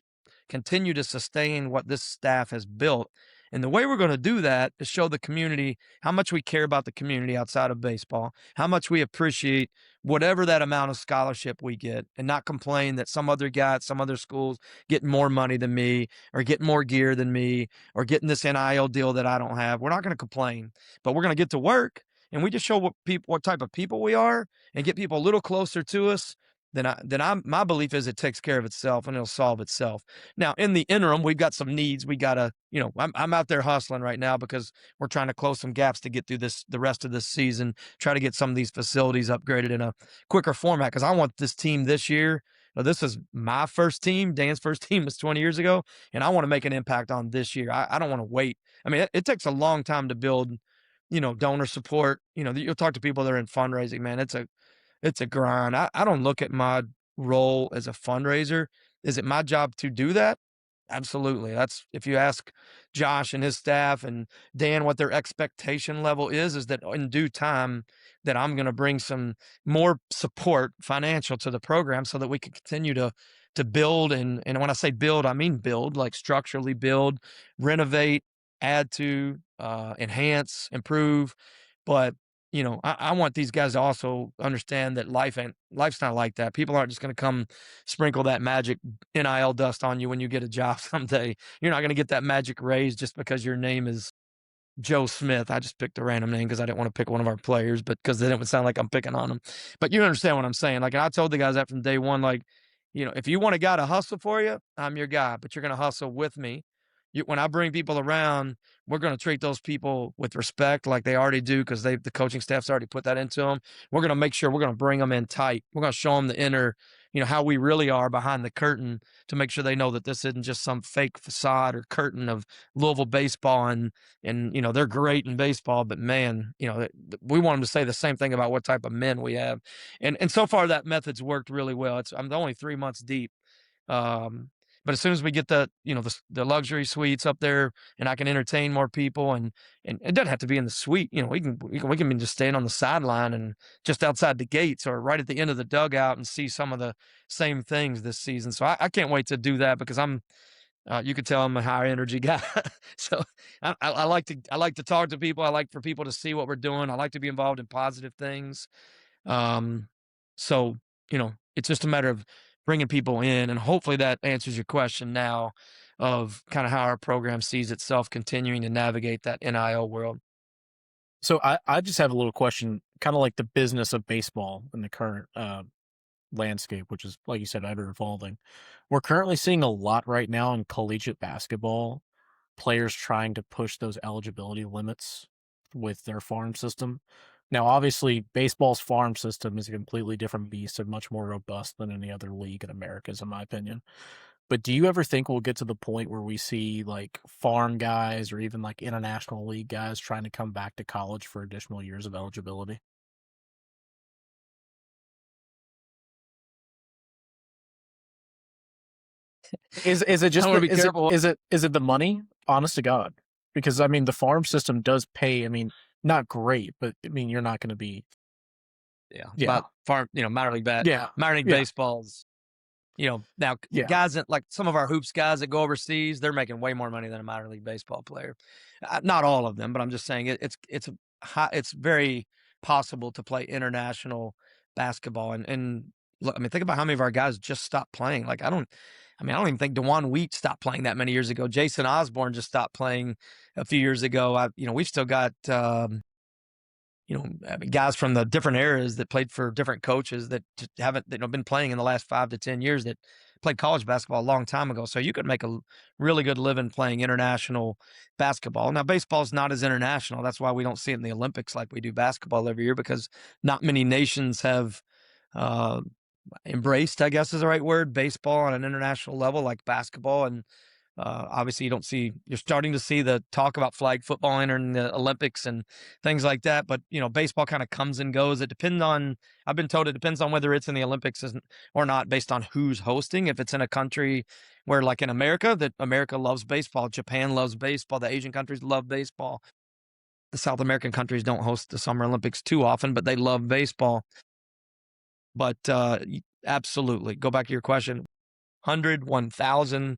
continue to sustain what this staff has built. And the way we're going to do that is show the community how much we care about the community outside of baseball, how much we appreciate whatever that amount of scholarship we get, and not complain that some other guy at some other schools getting more money than me, or getting more gear than me, or getting this NIL deal that I don't have. We're not going to complain, but we're going to get to work, and we just show what type of people we are, and get people a little closer to us. My belief is it takes care of itself and it'll solve itself. Now, in the interim, we've got some needs. We got to, I'm out there hustling right now because we're trying to close some gaps to get through the rest of this season, try to get some of these facilities upgraded in a quicker format, because I want this team this year. This is my first team. Dan's first team was 20 years ago, and I want to make an impact on this year. I don't want to wait. I mean, it takes a long time to build, donor support. You'll talk to people that are in fundraising, man. It's a grind. I don't look at my role as a fundraiser. Is it my job to do that? Absolutely. That's if you ask Josh and his staff and Dan what their expectation level is that in due time that I'm going to bring some more support financial to the program so that we can continue to build and when I say build, I mean build, like structurally build, renovate, add to, enhance, improve. But I want these guys to also understand that life's not like that. People aren't just going to come sprinkle that magic NIL dust on you when you get a job someday. You're not going to get that magic raise just because your name is Joe Smith. I just picked a random name because I didn't want to pick one of our players, but because then it would sound like I'm picking on them. But you understand what I'm saying. Like I told the guys that from day one, like, if you want a guy to hustle for you, I'm your guy, but you're going to hustle with me. When I bring people around, we're going to treat those people with respect like they already do because the coaching staff's already put that into them. We're going to make sure we're going to bring them in tight. We're going to show them the inner, how we really are behind the curtain to make sure they know that this isn't just some fake facade or curtain of Louisville baseball and they're great in baseball, but man, we want them to say the same thing about what type of men we have. And so far that method's worked really well. I'm only 3 months deep. But as soon as we get the luxury suites up there and I can entertain more people and it doesn't have to be in the suite, we can be just staying on the sideline and just outside the gates or right at the end of the dugout and see some of the same things this season. So I can't wait to do that because you could tell I'm a high energy guy. So I like to talk to people. I like for people to see what we're doing. I like to be involved in positive things. So, it's just a matter of bringing people in, and hopefully that answers your question now of kind of how our program sees itself continuing to navigate that NIL world. So I just have a little question, kind of like the business of baseball in the current landscape, which is, like you said, ever evolving. We're currently seeing a lot right now in collegiate basketball, players trying to push those eligibility limits with their farm system. Now, obviously, baseball's farm system is a completely different beast and much more robust than any other league in America, in my opinion. But do you ever think we'll get to the point where we see like farm guys or even like international league guys trying to come back to college for additional years of eligibility? Is it just I wanna be careful. is it the money? Honest to God, because I mean the farm system does pay. I mean, not great, but I mean you're not going to be. Yeah, Yeah, but farm, minor league yeah, minor league yeah, baseball's, now yeah. guys that like some of our hoops guys that go overseas, they're making way more money than a minor league baseball player. Not all of them, but I'm just saying it's very possible to play international basketball. And look, I mean, think about how many of our guys just stopped playing. Like I don't even think DeJuan Wheat stopped playing that many years ago. Jason Osborne just stopped playing a few years ago. We've still got I mean, guys from the different eras that played for different coaches that haven't been playing in the last 5 to 10 years that played college basketball a long time ago. So you could make a really good living playing international basketball. Now, baseball is not as international. That's why we don't see it in the Olympics like we do basketball every year because not many nations have uh, embraced, I guess is the right word, baseball on an international level like basketball. And obviously, you're starting to see the talk about flag football entering the Olympics and things like that. But, baseball kind of comes and goes. I've been told it depends on whether it's in the Olympics or not based on who's hosting. If it's in a country where, like in America, that America loves baseball, Japan loves baseball, the Asian countries love baseball. The South American countries don't host the Summer Olympics too often, but they love baseball. But absolutely, go back to your question, 100, 1,000,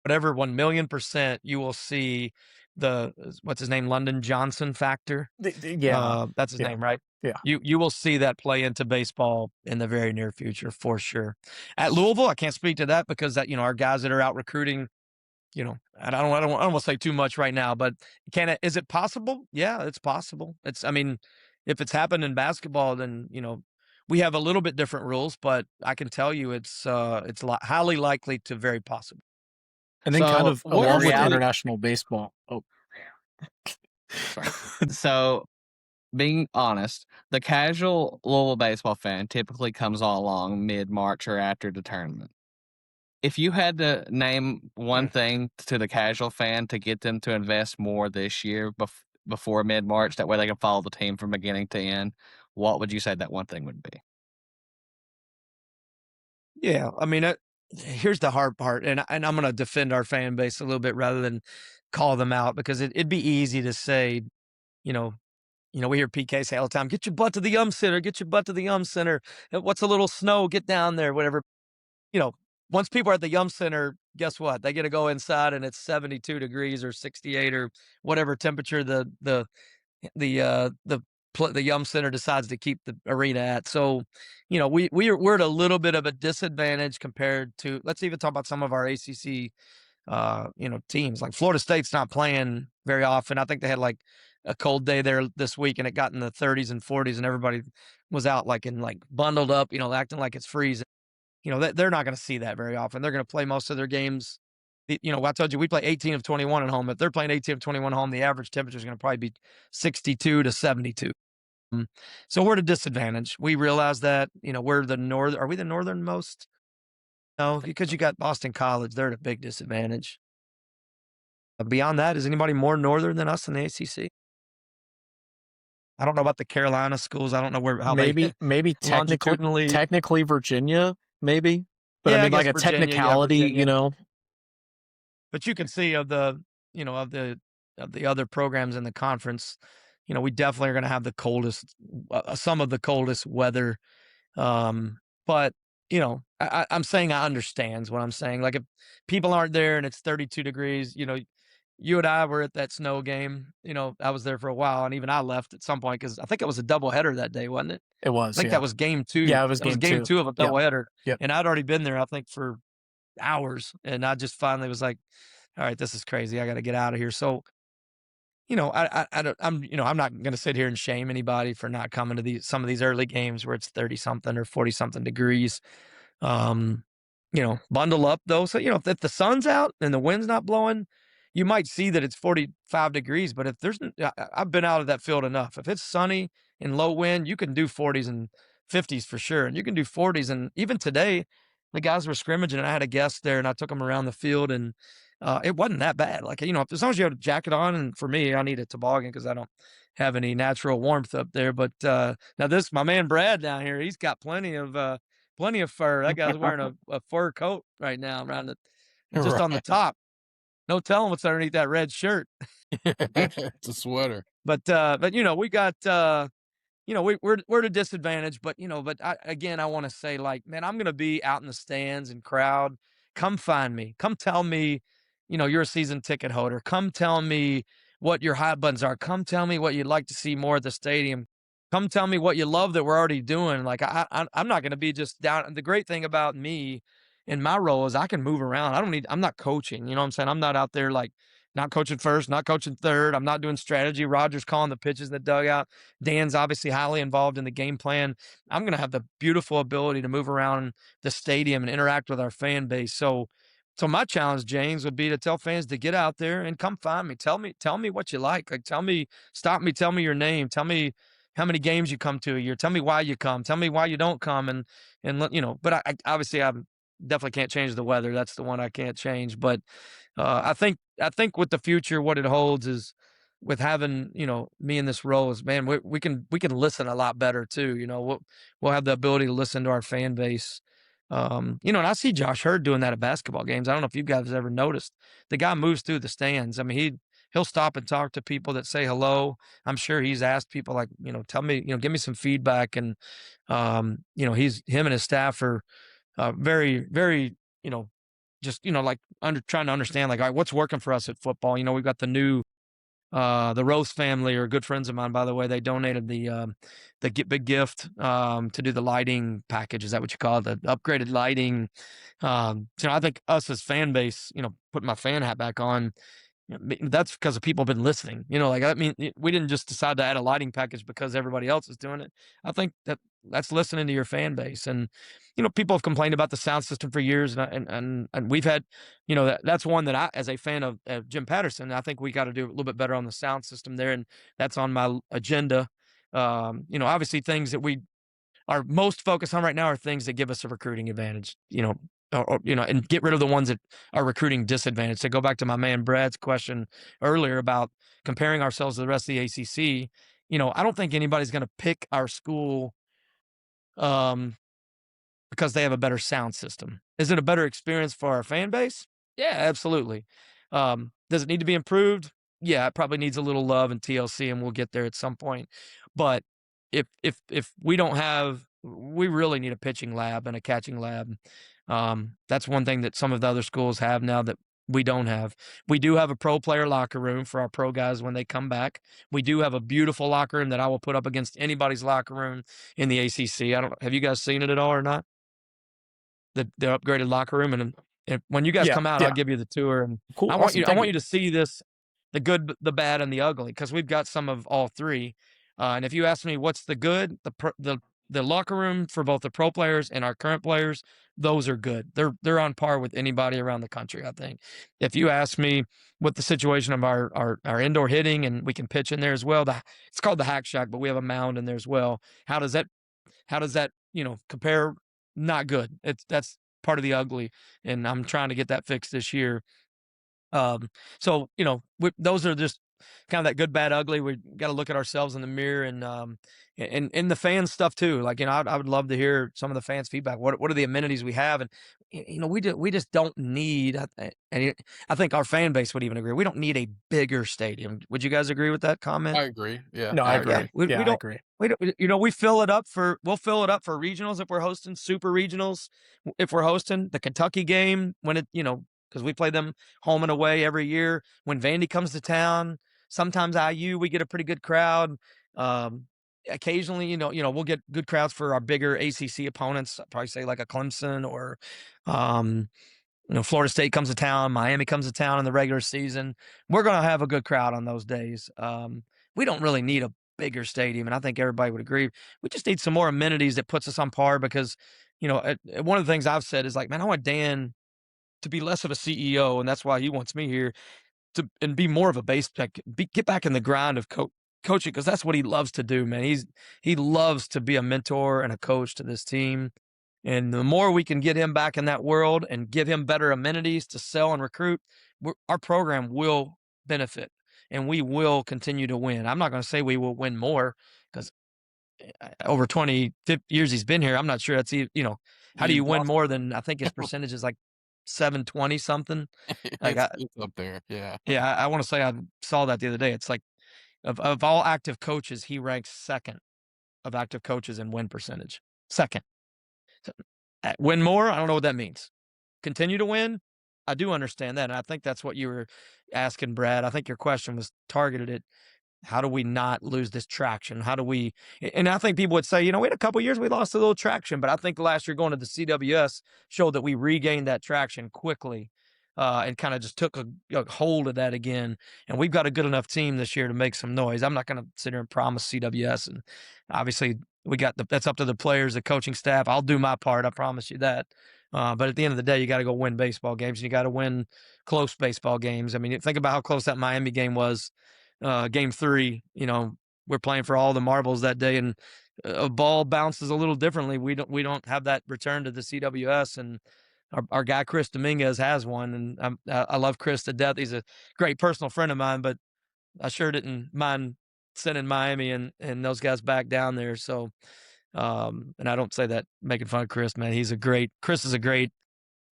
whatever 1,000,000%, you will see what's his name, London Johnson factor. Yeah, That's his name, right? yeah. You will see that play into baseball in the very near future for sure. At Louisville, I can't speak to that because our guys that are out recruiting, and I don't want to say too much right now, but is it possible? Yeah, it's possible. If it's happened in basketball, then we have a little bit different rules, but I can tell you it's highly likely to very possible. And then So, kind of what along with reality- international baseball. Oh, Sorry. So, being honest, the casual Louisville baseball fan typically comes all along mid-March or after the tournament. If you had to name one thing to the casual fan to get them to invest more this year before mid-March, that way they can follow the team from beginning to end, what would you say that one thing would be? Yeah, I mean, here's the hard part, and I'm going to defend our fan base a little bit rather than call them out, because it'd be easy to say, you know, we hear PK say all the time, "Get your butt to the Center, get your butt to the Center. What's a little snow? Get down there, whatever." You know, once people are at the Center, guess what? They get to go inside and it's 72 degrees or 68 or whatever temperature the Center decides to keep the arena at. So, we're at a little bit of a disadvantage compared to, let's even talk about some of our ACC teams. Like Florida State's not playing very often. I think they had like a cold day there this week and it got in the 30s and 40s and everybody was out like bundled up, acting like it's freezing. They're not going to see that very often. They're going to play most of their games. I told you we play 18 of 21 at home. If they're playing 18 of 21 at home, the average temperature is going to probably be 62 to 72. So we're at a disadvantage. We realize that, we're the north. Are we the northernmost? No, because you got Boston College. They're at a big disadvantage. Beyond that, is anybody more northern than us in the ACC? I don't know about the Carolina schools. I don't know how maybe technically Virginia, maybe. But yeah, I I mean, like guess a Virginia, technicality, Virginia. But you can see of the other programs in the conference, we definitely are going to have the coldest, some of the coldest weather. But I'm saying I understands what I'm saying. Like if people aren't there and it's 32 degrees, you and I were at that snow game. I was there for a while, and even I left at some point because I think it was a doubleheader that day, wasn't it? It was. I think that was game 2. Yeah, it was game two of a doubleheader. Yep. And I'd already been there, I think, for hours, and I just finally was like, "All right, this is crazy. I got to get out of here." So, I'm not going to sit here and shame anybody for not coming to some of these early games where it's 30 something or 40 something degrees. Bundle up though. So, if the sun's out and the wind's not blowing, you might see that it's 45 degrees. But if I've been out of that field enough. If it's sunny and low wind, you can do 40s and 50s for sure. And you can do 40s. And even today, the guys were scrimmaging and I had a guest there and I took them around the field and it wasn't that bad. Like, as long as you have a jacket on, and for me, I need a toboggan because I don't have any natural warmth up there. But now my man Brad down here, he's got plenty of fur. That guy's wearing a fur coat right now around just on the top. No telling what's underneath that red shirt. It's a sweater. But we got we're at a disadvantage. But I want to say, like, man, I'm gonna be out in the stands and crowd. Come find me. Come tell me, you're a season ticket holder. Come tell me what your hot buttons are. Come tell me what you'd like to see more at the stadium. Come tell me what you love that we're already doing. Like I'm not going to be just down. The great thing about me in my role is I can move around. I'm not coaching. You know what I'm saying? I'm not out there like not coaching first, not coaching third. I'm not doing strategy. Roger's calling the pitches in the dugout. Dan's obviously highly involved in the game plan. I'm going to have the beautiful ability to move around the stadium and interact with our fan base. So my challenge, James, would be to tell fans to get out there and come find me. Tell me what you like. Like, stop me, tell me your name. Tell me how many games you come to a year. Tell me why you come. Tell me why you don't come. And but I obviously I definitely can't change the weather. That's the one I can't change. But I think with the future, what it holds is with having, me in this role is, man, we can listen a lot better too. We'll have the ability to listen to our fan base. And I see Josh Hurd doing that at basketball games. I don't know if you guys ever noticed. The guy moves through the stands. I mean, he'll stop and talk to people that say hello. I'm sure he's asked people like, tell me, give me some feedback. And, him and his staff are very, very, just, like trying to understand, like, all right, what's working for us at football. We've got the new, the Rose family are good friends of mine, by the way. They donated the big gift to do the lighting package. Is that what you call it? The upgraded lighting. I think us as fan base, putting my fan hat back on, that's because of people have been listening. We didn't just decide to add a lighting package because everybody else is doing it. I think that's listening to your fan base. And people have complained about the sound system for years, and we've had, that's one that I, as a fan of Jim Patterson, I think we got to do a little bit better on the sound system there, and that's on my agenda. Obviously things that we are most focused on right now are things that give us a recruiting advantage, and get rid of the ones that are recruiting disadvantage. To go back to my man Brad's question earlier about comparing ourselves to the rest of the ACC, I don't think anybody's going to pick our school because they have a better sound system. Is it a better experience for our fan base? Yeah, absolutely. Does it need to be improved? Yeah, it probably needs a little love and TLC, and we'll get there at some point. But if we don't have, we really need a pitching lab and a catching lab. That's one thing that some of the other schools have now that we don't have. We do have a pro player locker room for our pro guys when they come back. We do have a beautiful locker room that I will put up against anybody's locker room in the ACC. I don't have you guys seen it at all or not? The upgraded locker room, and when you guys Yeah, come out, I'll give you the tour, and Cool. I want Awesome. you I Thank want you. you to see this, the good, the bad, and the ugly, because we've got some of all three. And if you ask me what's the good, the locker room for both the pro players and our current players, those are good. They're on par with anybody around the country, I think. If you ask me what the situation of our indoor hitting, and we can pitch in there as well. It's called the Hack Shack, but we have a mound in there as well. How does that compare? Not good. That's part of the ugly, and I'm trying to get that fixed this year. So those are just kind of that good, bad, ugly. We got to look at ourselves in the mirror, and the fan stuff too. Like I would love to hear some of the fans' feedback. What are the amenities we have? And we just don't need. And I think our fan base would even agree. We don't need a bigger stadium. Would you guys agree with that comment? I agree. Yeah, No, I agree. Yeah, we I don't. agree. We don't. We'll fill it up for regionals if we're hosting, super regionals if we're hosting the Kentucky game when because we play them home and away every year. When Vandy comes to town, sometimes IU we get a pretty good crowd. Occasionally, we'll get good crowds for our bigger ACC opponents. I'd probably say like a Clemson or, Florida State comes to town, Miami comes to town in the regular season. We're going to have a good crowd on those days. We don't really need a bigger stadium, and I think everybody would agree. We just need some more amenities that puts us on par because, one of the things I've said is like, man, I want Dan to be less of a CEO, and that's why he wants me here and be more of a get back in the grind of coaching because that's what he loves to do, man. He loves to be a mentor and a coach to this team. And the more we can get him back in that world and give him better amenities to sell and recruit, our program will benefit and we will continue to win. I'm not going to say we will win more because over 20 years he's been here, I'm not sure that's, how do you win more than, I think his percentage is like 720 something. Like it's up there. Yeah. yeah, I want to say I saw that the other day. It's like of all active coaches, he ranks second of active coaches in win percentage. Second. So, win more? I don't know what that means. Continue to win? I do understand that. And I think that's what you were asking, Brad. I think your question was targeted at how do we not lose this traction? How do we, and I think people would say, we had a couple years we lost a little traction, but I think last year going to the CWS showed that we regained that traction quickly and kind of just took a hold of that again. And we've got a good enough team this year to make some noise. I'm not going to sit here and promise CWS. And obviously that's up to the players, the coaching staff. I'll do my part. I promise you that. But at the end of the day, you got to go win baseball games. And you got to win close baseball games. I mean, think about how close that Miami game was. Game 3, we're playing for all the marbles that day, and a ball bounces a little differently. We don't have that return to the CWS, and our guy Chris Dominguez has one, and I love Chris to death. He's a great personal friend of mine, but I sure didn't mind sending Miami and those guys back down there. So, and I don't say that making fun of Chris, man. Chris is a great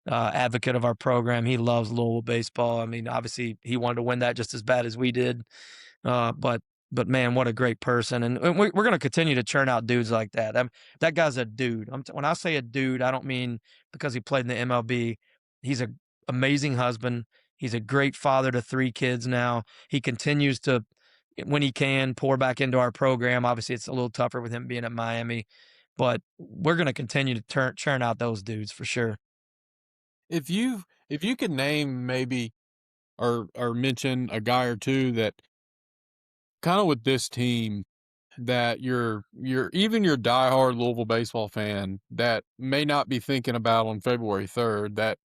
advocate of our program. He loves Louisville baseball. I mean, obviously he wanted to win that just as bad as we did. But man, what a great person. And we're going to continue to churn out dudes like that. That guy's a dude. When I say a dude, I don't mean because he played in the MLB. He's an amazing husband. He's a great father to 3 kids now. He continues to, when he can, pour back into our program. Obviously, it's a little tougher with him being at Miami, but we're going to continue to churn out those dudes for sure. If you could name maybe or mention a guy or two that kind of with this team that you're even your diehard Louisville baseball fan that may not be thinking about on February 3rd, that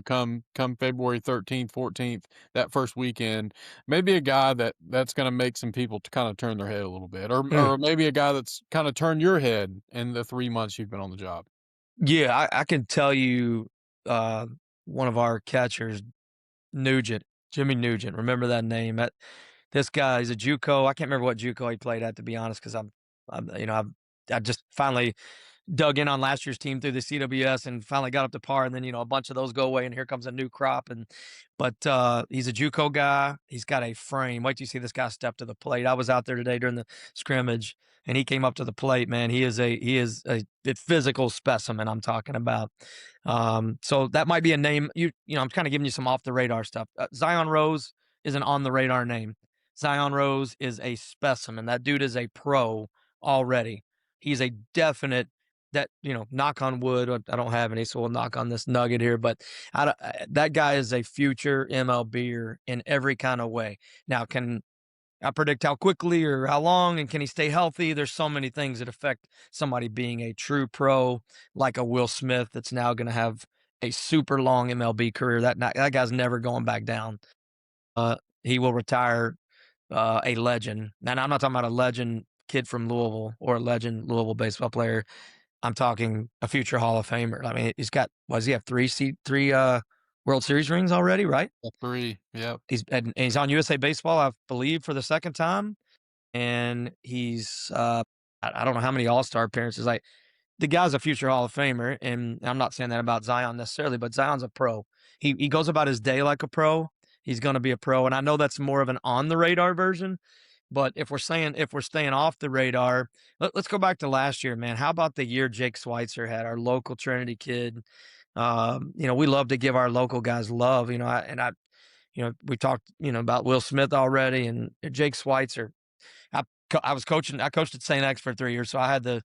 come February 13th, 14th, that first weekend, maybe a guy that's going to make some people to kind of turn their head a little bit, or maybe a guy that's kind of turned your head in the 3 months you've been on the job. Yeah, I can tell you one of our catchers, Jimmy Nugent. Remember that name? This guy, he's a JUCO. I can't remember what JUCO he played at, to be honest, because I just finally dug in on last year's team through the CWS and finally got up to par. And then, a bunch of those go away and here comes a new crop. But he's a JUCO guy. He's got a frame. Wait till you see this guy step to the plate. I was out there today during the scrimmage and he came up to the plate, man. He is a physical specimen I'm talking about. So that might be a name. I'm kind of giving you some off the radar stuff. Zion Rose is an on the radar name. Zion Rose is a specimen. That dude is a pro already. He's a definite knock on wood. I don't have any, so we'll knock on this nugget here. But that guy is a future MLBer in every kind of way. Now, can I predict how quickly or how long, and can he stay healthy? There's so many things that affect somebody being a true pro, like a Will Smith that's now going to have a super long MLB career. That guy's never going back down. He will retire a legend. And I'm not talking about a legend kid from Louisville or a legend Louisville baseball player. I'm talking a future Hall of Famer. I mean, he's got, does he have three World Series rings already, right? 3, yep. He's on USA Baseball, I believe, for the second time. And he's, I don't know how many All-Star appearances. Like, the guy's a future Hall of Famer, and I'm not saying that about Zion necessarily, but Zion's a pro. He goes about his day like a pro. He's going to be a pro, and I know that's more of an on-the-radar version. But if we're staying off the radar, let's go back to last year, man. How about the year Jake Schwitzer had, our local Trinity kid? We love to give our local guys love. We talked, about Will Smith already, and Jake Schwitzer. I coached at St. X for 3 years, so I had the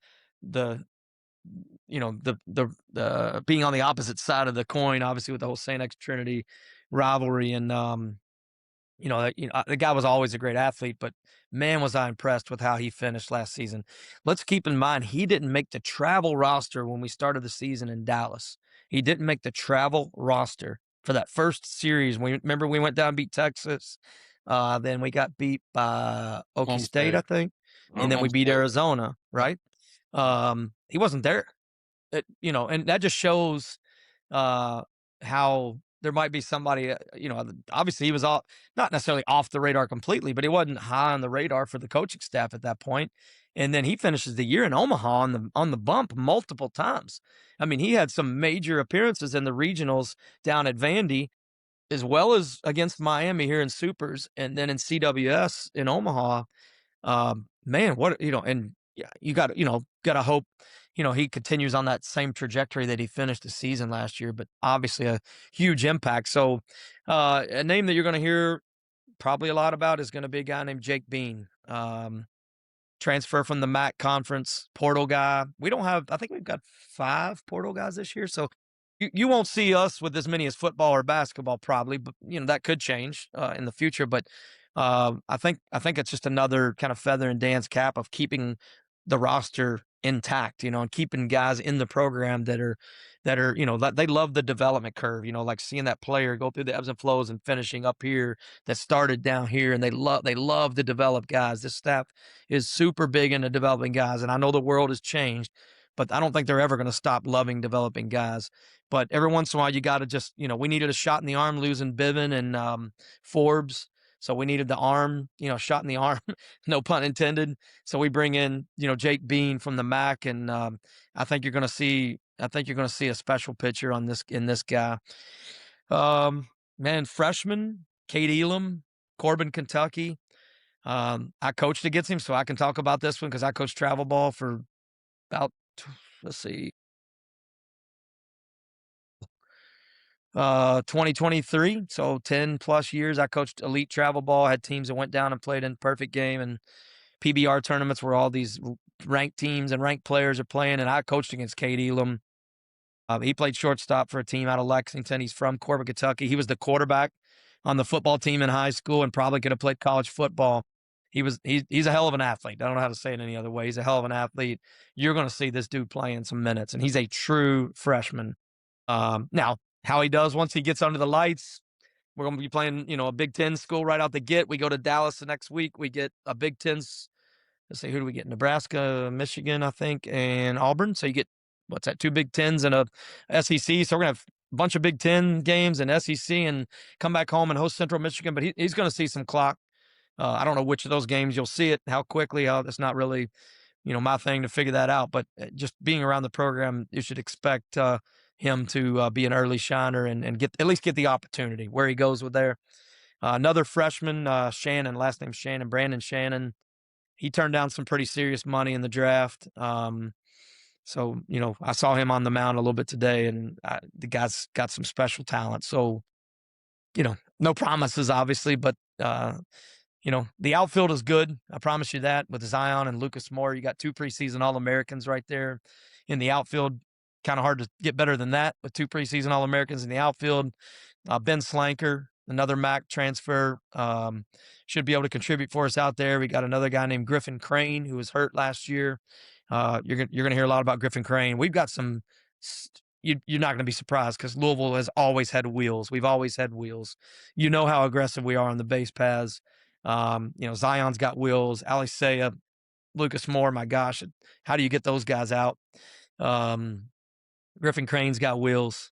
being on the opposite side of the coin, obviously with the whole St. X Trinity rivalry, and the guy was always a great athlete, but man, was I impressed with how he finished last season. Let's keep in mind, he didn't make the travel roster when we started the season in Dallas. He didn't make the travel roster for that first series. Remember we went down and beat Texas. Then we got beat by Okie State, I think. And then we beat Arizona, right? He wasn't there. And that just shows how there might be somebody, obviously he was not necessarily off the radar completely, but he wasn't high on the radar for the coaching staff at that point. And then he finishes the year in Omaha on the bump multiple times. I mean, he had some major appearances in the regionals down at Vandy, as well as against Miami here in Supers, and then in CWS in Omaha. Man, and yeah, you got to hope, he continues on that same trajectory that he finished the season last year, but obviously a huge impact. So, a name that you're going to hear probably a lot about is going to be a guy named Jake Bean. Transfer from the MAC conference, portal guy. I think we've got 5 portal guys this year. So you won't see us with as many as football or basketball probably, but that could change in the future. But I think it's just another kind of feather in Dan's cap of keeping the roster intact, and keeping guys in the program that are, they love the development curve, like seeing that player go through the ebbs and flows and finishing up here that started down here, and they love to develop guys. This staff is super big into developing guys, and I know the world has changed, but I don't think they're ever going to stop loving developing guys. But every once in a while, you got to just, we needed a shot in the arm losing Bivin and Forbes. So we needed the arm, shot in the arm, no pun intended. So we bring in, Jake Bean from the MAC, and I think you're going to see a special pitcher in this guy. Man, freshman Kade Elim, Corbin, Kentucky. I coached against him, so I can talk about this one because I coached travel ball for about 2023, so 10 plus years. I coached elite travel ball, had teams that went down and played in perfect game and PBR tournaments where all these ranked teams and ranked players are playing, and I coached against Kade Elim. He played shortstop for a team out of Lexington. He's from Corbin, Kentucky. He was the quarterback on the football team in high school and probably could have played college football. He's a hell of an athlete. I don't know how to say it any other way. He's a hell of an athlete. You're going to see this dude playing some minutes, and he's a true freshman. Now, how he does once he gets under the lights, we're going to be playing, a Big Ten school right out the gate. We go to Dallas the next week. We get a Big Ten's, let's see, who do we get? Nebraska, Michigan, I think, and Auburn. So you get, 2 Big Tens and a SEC. So we're going to have a bunch of Big Ten games and SEC and come back home and host Central Michigan. But he's going to see some clock. I don't know which of those games you'll see it, how quickly. That's not really my thing to figure that out. But just being around the program, you should expect him to be an early shiner and at least get the opportunity where he goes with there. Another freshman, Shannon, last name Shannon, Brandon Shannon. He turned down some pretty serious money in the draft. So, I saw him on the mound a little bit today, and the guy's got some special talent. So, no promises, obviously, but, the outfield is good. I promise you that. With Zion and Lucas Moore, you got 2 preseason All-Americans right there in the outfield. Kind of hard to get better than that with 2 preseason All-Americans in the outfield. Ben Slanker, another MAC transfer, should be able to contribute for us out there. We got another guy named Griffin Crane who was hurt last year. You're going to hear a lot about Griffin Crane. We've got some. You're not going to be surprised because Louisville has always had wheels. We've always had wheels. You know how aggressive we are on the base paths. Zion's got wheels. Alisea, Lucas Moore. My gosh, how do you get those guys out? Griffin Crane's got wheels.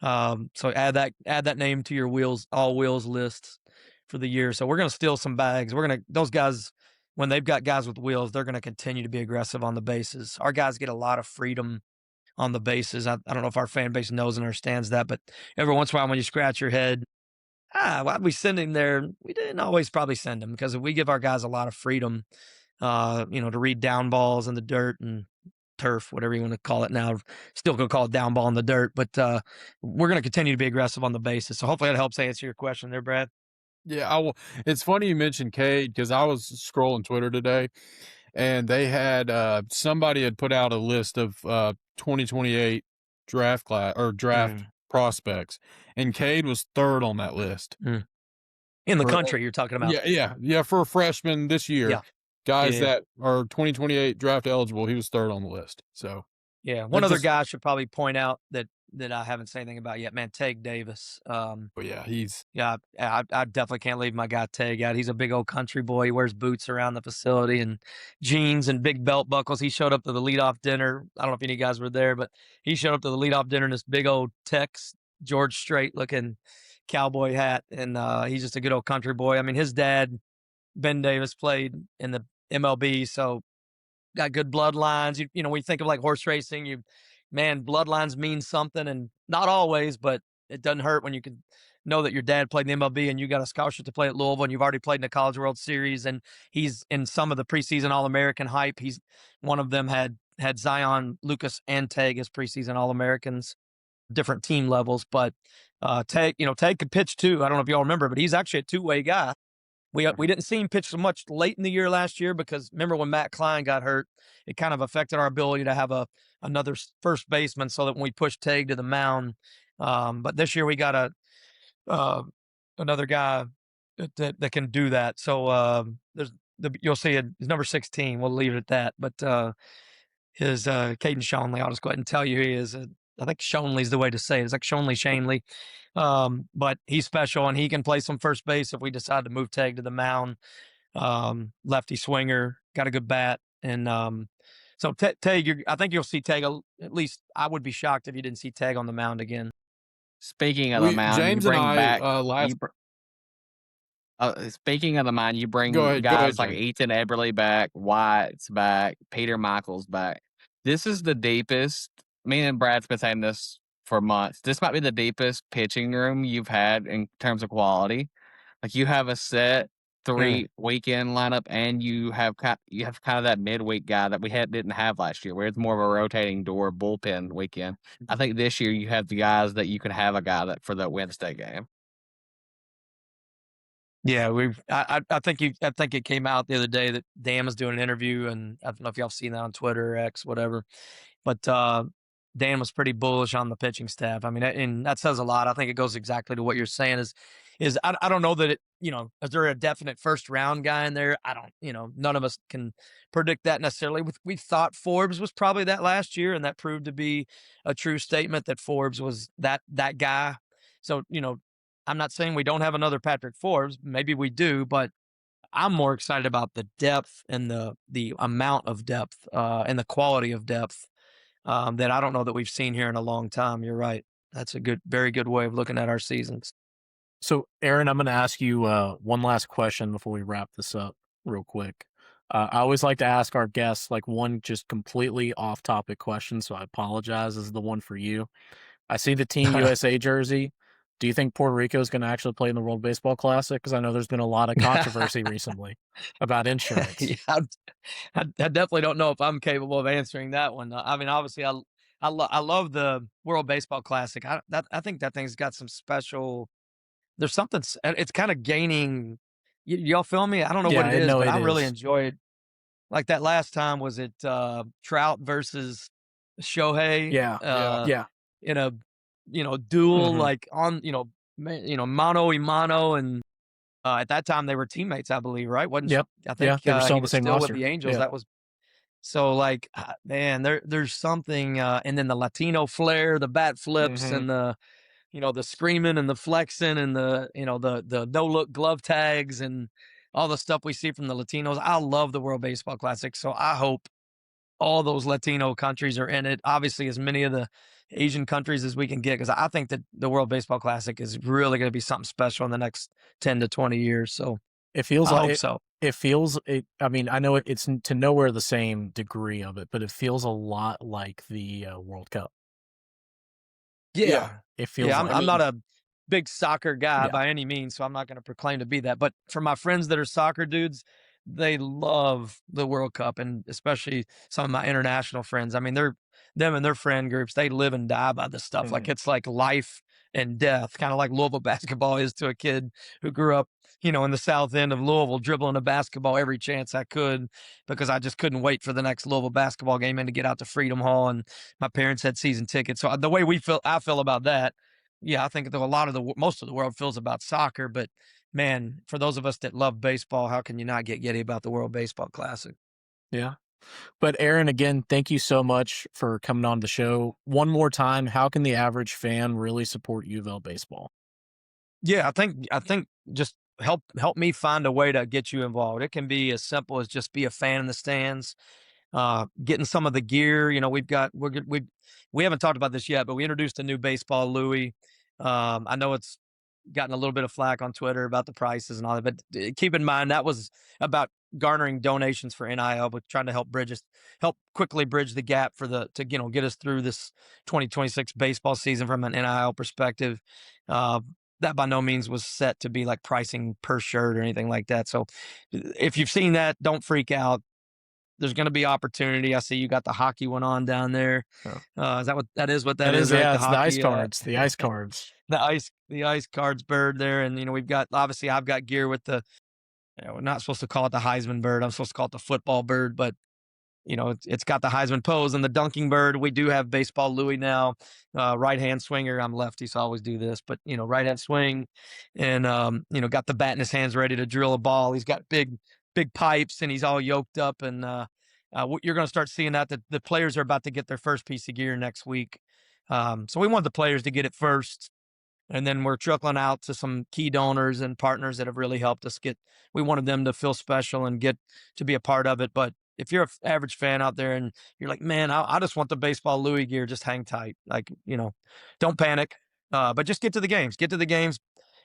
So add that name to your all wheels list for the year. So we're going to steal some bags. Those guys, when they've got guys with wheels, they're going to continue to be aggressive on the bases. Our guys get a lot of freedom on the bases. I don't know if our fan base knows and understands that, but every once in a while when you scratch your head, why'd we send him there? We didn't always probably send him because we give our guys a lot of freedom, to read down balls in the dirt and turf, whatever you want to call it now. Still going to call it down ball in the dirt, but we're going to continue to be aggressive on the bases. So hopefully that helps answer your question there, Brad. Yeah, it's funny you mentioned Kade because I was scrolling Twitter today, and they had somebody had put out a list of 2028 draft class or draft prospects, and Kade was 3rd on that list. In the country, you're talking about? Yeah. For a freshman this year, guys that are 2028 draft eligible, he was 3rd on the list. So yeah, one other guy I should probably point out that I haven't said anything about yet, man, Teg Davis. I definitely can't leave my guy Teg out. He's a big old country boy. He wears boots around the facility and jeans and big belt buckles. He showed up to the leadoff dinner. I don't know if any of you guys were there, but he showed up to the leadoff dinner in this big old Tex George Strait looking cowboy hat, and he's just a good old country boy. I mean, his dad, Ben Davis, played in the MLB, so got good bloodlines. When you think of like horse racing, bloodlines mean something, and not always, but it doesn't hurt when you can know that your dad played in the MLB and you got a scholarship to play at Louisville and you've already played in the College World Series, and he's in some of the preseason All-American hype. He's one of them had Zion, Lucas, and Teg as preseason All-Americans, different team levels, but Teg could pitch too. I don't know if y'all remember, but he's actually a two-way guy. We didn't see him pitch so much late in the year last year because remember when Matt Klein got hurt, it kind of affected our ability to have another first baseman so that when we pushed Teg to the mound. But this year we got another guy that can do that. So you'll see his number 16. We'll leave it at that. But his Caden Shonley, I'll just go ahead and tell you he is I think Shonley's the way to say it. It's like Shanley. But he's special, and he can play some first base if we decide to move Teg to the mound. Lefty swinger, got a good bat. And so Teg, I think you'll see Teg, at least I would be shocked if you didn't see Teg on the mound again. Speaking of the mound, James you bring and back speaking of the mound, you bring guys like Ethan Eberle back, White's back, Peter Michael's back. This is the deepest. Me and Brad's been saying this for months. This might be the deepest pitching room you've had in terms of quality. Like you have a set 3 weekend lineup, and you have kind of that midweek guy that we didn't have last year, where it's more of a rotating door bullpen weekend. I think this year you have the guys that you can have a guy that for the Wednesday game. Yeah, I think it came out the other day that Dan was doing an interview, and I don't know if y'all seen that on Twitter or X, whatever. But Dan was pretty bullish on the pitching staff. I mean, and that says a lot. I think it goes exactly to what you're saying. Is I don't know that is there a definite first round guy in there? I don't. None of us can predict that necessarily. We thought Forbes was probably that last year, and that proved to be a true statement that Forbes was that guy. So I'm not saying we don't have another Patrick Forbes. Maybe we do, but I'm more excited about the depth and the amount of depth and the quality of depth that I don't know that we've seen here in a long time. You're right. That's a very good way of looking at our seasons. So, Aaron, I'm going to ask you one last question before we wrap this up real quick. I always like to ask our guests like one just completely off-topic question, so I apologize. This is the one for you. I see the Team USA jersey. Do you think Puerto Rico is going to actually play in the World Baseball Classic? Because I know there's been a lot of controversy recently about insurance. Yeah, I definitely don't know if I'm capable of answering that one. I mean, obviously, I love the World Baseball Classic. I think that thing's got some special. There's something. It's kind of gaining. Y'all feel me? I don't know what Yeah, it is, no, but it I really is. enjoyed. Like that last time, was it Trout versus Shohei? Yeah, Yeah. yeah. In a duel, Mhm. like on mano y mano, and at that time they were teammates, I believe, right? Wasn't Yep. I Yeah, think they were still he on the was same still with roster. the Angels? Yeah. That was so like man, there's something, and then the Latino flair, the bat flips, Mhm. and the screaming and the flexing and the no look glove tags and all the stuff we see from the Latinos. I love the World Baseball Classic, so I hope all those Latino countries are in it. Obviously, as many of the Asian countries as we can get, because I think that the World Baseball Classic is really going to be something special in the next 10 to 20 years. So It feels I like hope so. it feels it I mean, I know it's to nowhere the same degree of it, but it feels a lot like the, World Cup. Yeah. Yeah. It feels Yeah. I I'm like not mean, a big soccer guy yeah. by any means, so I'm not going to proclaim to be that. But for my friends that are soccer dudes, they love the World Cup, and especially some of my international friends. I mean, them and their friend groups, they live and die by this stuff. Like Mhm. it's like life and death, kind of like Louisville basketball is to a kid who grew up, in the south end of Louisville, dribbling a basketball every chance I could because I just couldn't wait for the next Louisville basketball game and to get out to Freedom Hall. And my parents had season tickets. So the way I feel about that, yeah, I think that a lot of most of the world feels about soccer, but man, for those of us that love baseball, how can you not get giddy about the World Baseball Classic? Yeah. But Aaron, again, thank you so much for coming on the show. One more time, how can the average fan really support UofL baseball? Yeah, I think just help me find a way to get you involved. It can be as simple as just be a fan in the stands, getting some of the gear. We haven't talked about this yet, but we introduced a new baseball Louis. I know it's gotten a little bit of flack on Twitter about the prices and all that, but keep in mind that was about garnering donations for NIL, but trying to help quickly bridge the gap get us through this 2026 baseball season from an NIL perspective. Uh, that by no means was set to be like pricing per shirt or anything like that. So if you've seen that, don't freak out. There's going to be opportunity. I see you got the hockey one on down there. Oh. Is that what that is? What that That is, is, right? yeah, The it's the ice hockey, cards. The ice cards. the ice cards bird there, and we've got, obviously I've got gear with the. We're not supposed to call it the Heisman bird. I'm supposed to call it the football bird, but it's got the Heisman pose and the dunking bird. We do have baseball Louis now, right hand swinger. I'm lefty, so I always do this, but right hand swing, and got the bat in his hands ready to drill a ball. He's got big pipes, and he's all yoked up, and you're going to start seeing that the players are about to get their first piece of gear next week. So we want the players to get it first. And then we're trickling out to some key donors and partners that have really helped us we wanted them to feel special and get to be a part of it. But if you're an average fan out there and you're like, man, I just want the baseball Louis gear, just hang tight. Like, don't panic. But just get to the games. Get to the games.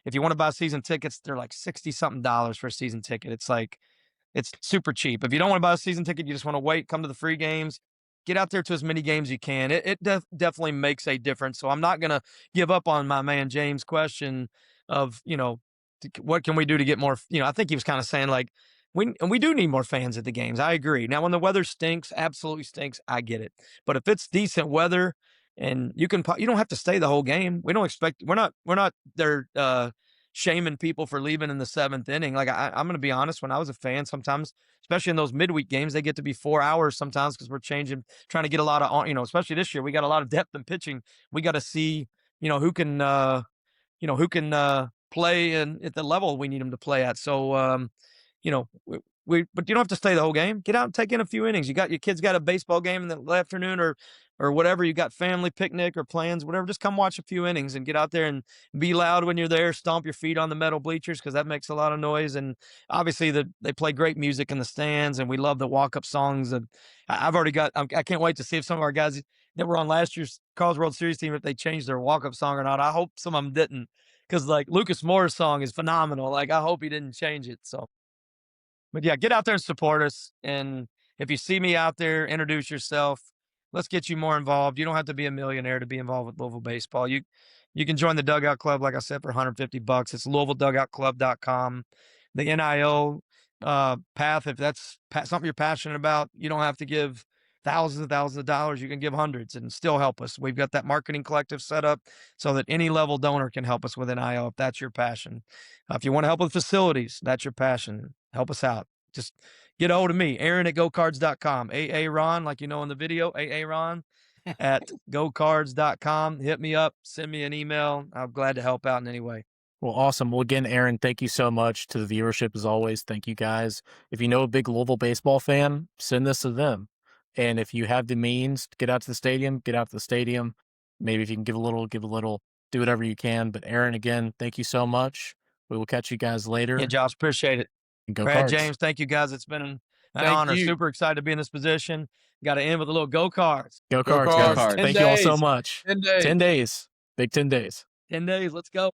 If you want to buy season tickets, they're like 60 something dollars for a season ticket. It's super cheap. If you don't want to buy a season ticket, you just want to wait, come to the free games, get out there to as many games you can. It definitely makes a difference. So I'm not going to give up on my man James' question of, what can we do to get more, I think he was kind of saying like, we do need more fans at the games. I agree. Now, when the weather stinks, absolutely stinks, I get it. But if it's decent weather and you don't have to stay the whole game. We're not there, shaming people for leaving in the seventh inning. Like I'm going to be honest, when I was a fan, sometimes, especially in those midweek games, they get to be 4 hours sometimes because we're trying to get a lot of, especially this year, we got a lot of depth in pitching. We got to see, who can, play at the level we need them to play at. So, you know, but you don't have to stay the whole game. Get out and take in a few innings. Your kids got a baseball game in the afternoon or whatever. You got family picnic or plans, whatever. Just come watch a few innings and get out there and be loud when you're there. Stomp your feet on the metal bleachers because that makes a lot of noise. And obviously they play great music in the stands, and we love the walk up songs. And I've already got. I can't wait to see if some of our guys that were on last year's College World Series team, if they changed their walk up song or not. I hope some of them didn't, because like Lucas Moore's song is phenomenal. Like I hope he didn't change it. So. But yeah, get out there and support us. And if you see me out there, introduce yourself. Let's get you more involved. You don't have to be a millionaire to be involved with Louisville baseball. You can join the Dugout Club, like I said, for $150. It's LouisvilleDugoutClub.com. The NIL path, if that's something you're passionate about, you don't have to give thousands and thousands of dollars. You can give hundreds and still help us. We've got that marketing collective set up so that any level donor can help us with NIL if that's your passion. If you want to help with facilities, that's your passion. Help us out. Just get a hold of me, Aaron at GoCards.com. Ron, like you know in the video, Ron at GoCards.com. Hit me up, send me an email. I'm glad to help out in any way. Well, awesome. Well, again, Aaron, thank you so much to the viewership as always. Thank you guys. If you know a big Louisville baseball fan, send this to them. And if you have the means to get out to the stadium, get out to the stadium. Maybe if you can give a little, do whatever you can. But Aaron, again, thank you so much. We will catch you guys later. Yeah, Josh, appreciate it. Go Brad, Cards. James, thank you guys. It's been an Thank honor. you. Super excited to be in this position. Got to end with a little Go Cards. Go Go Cards, Cards. guys. 10 Thank you all so days. much. 10 days. 10 days. Big 10 days. 10 days. Let's go.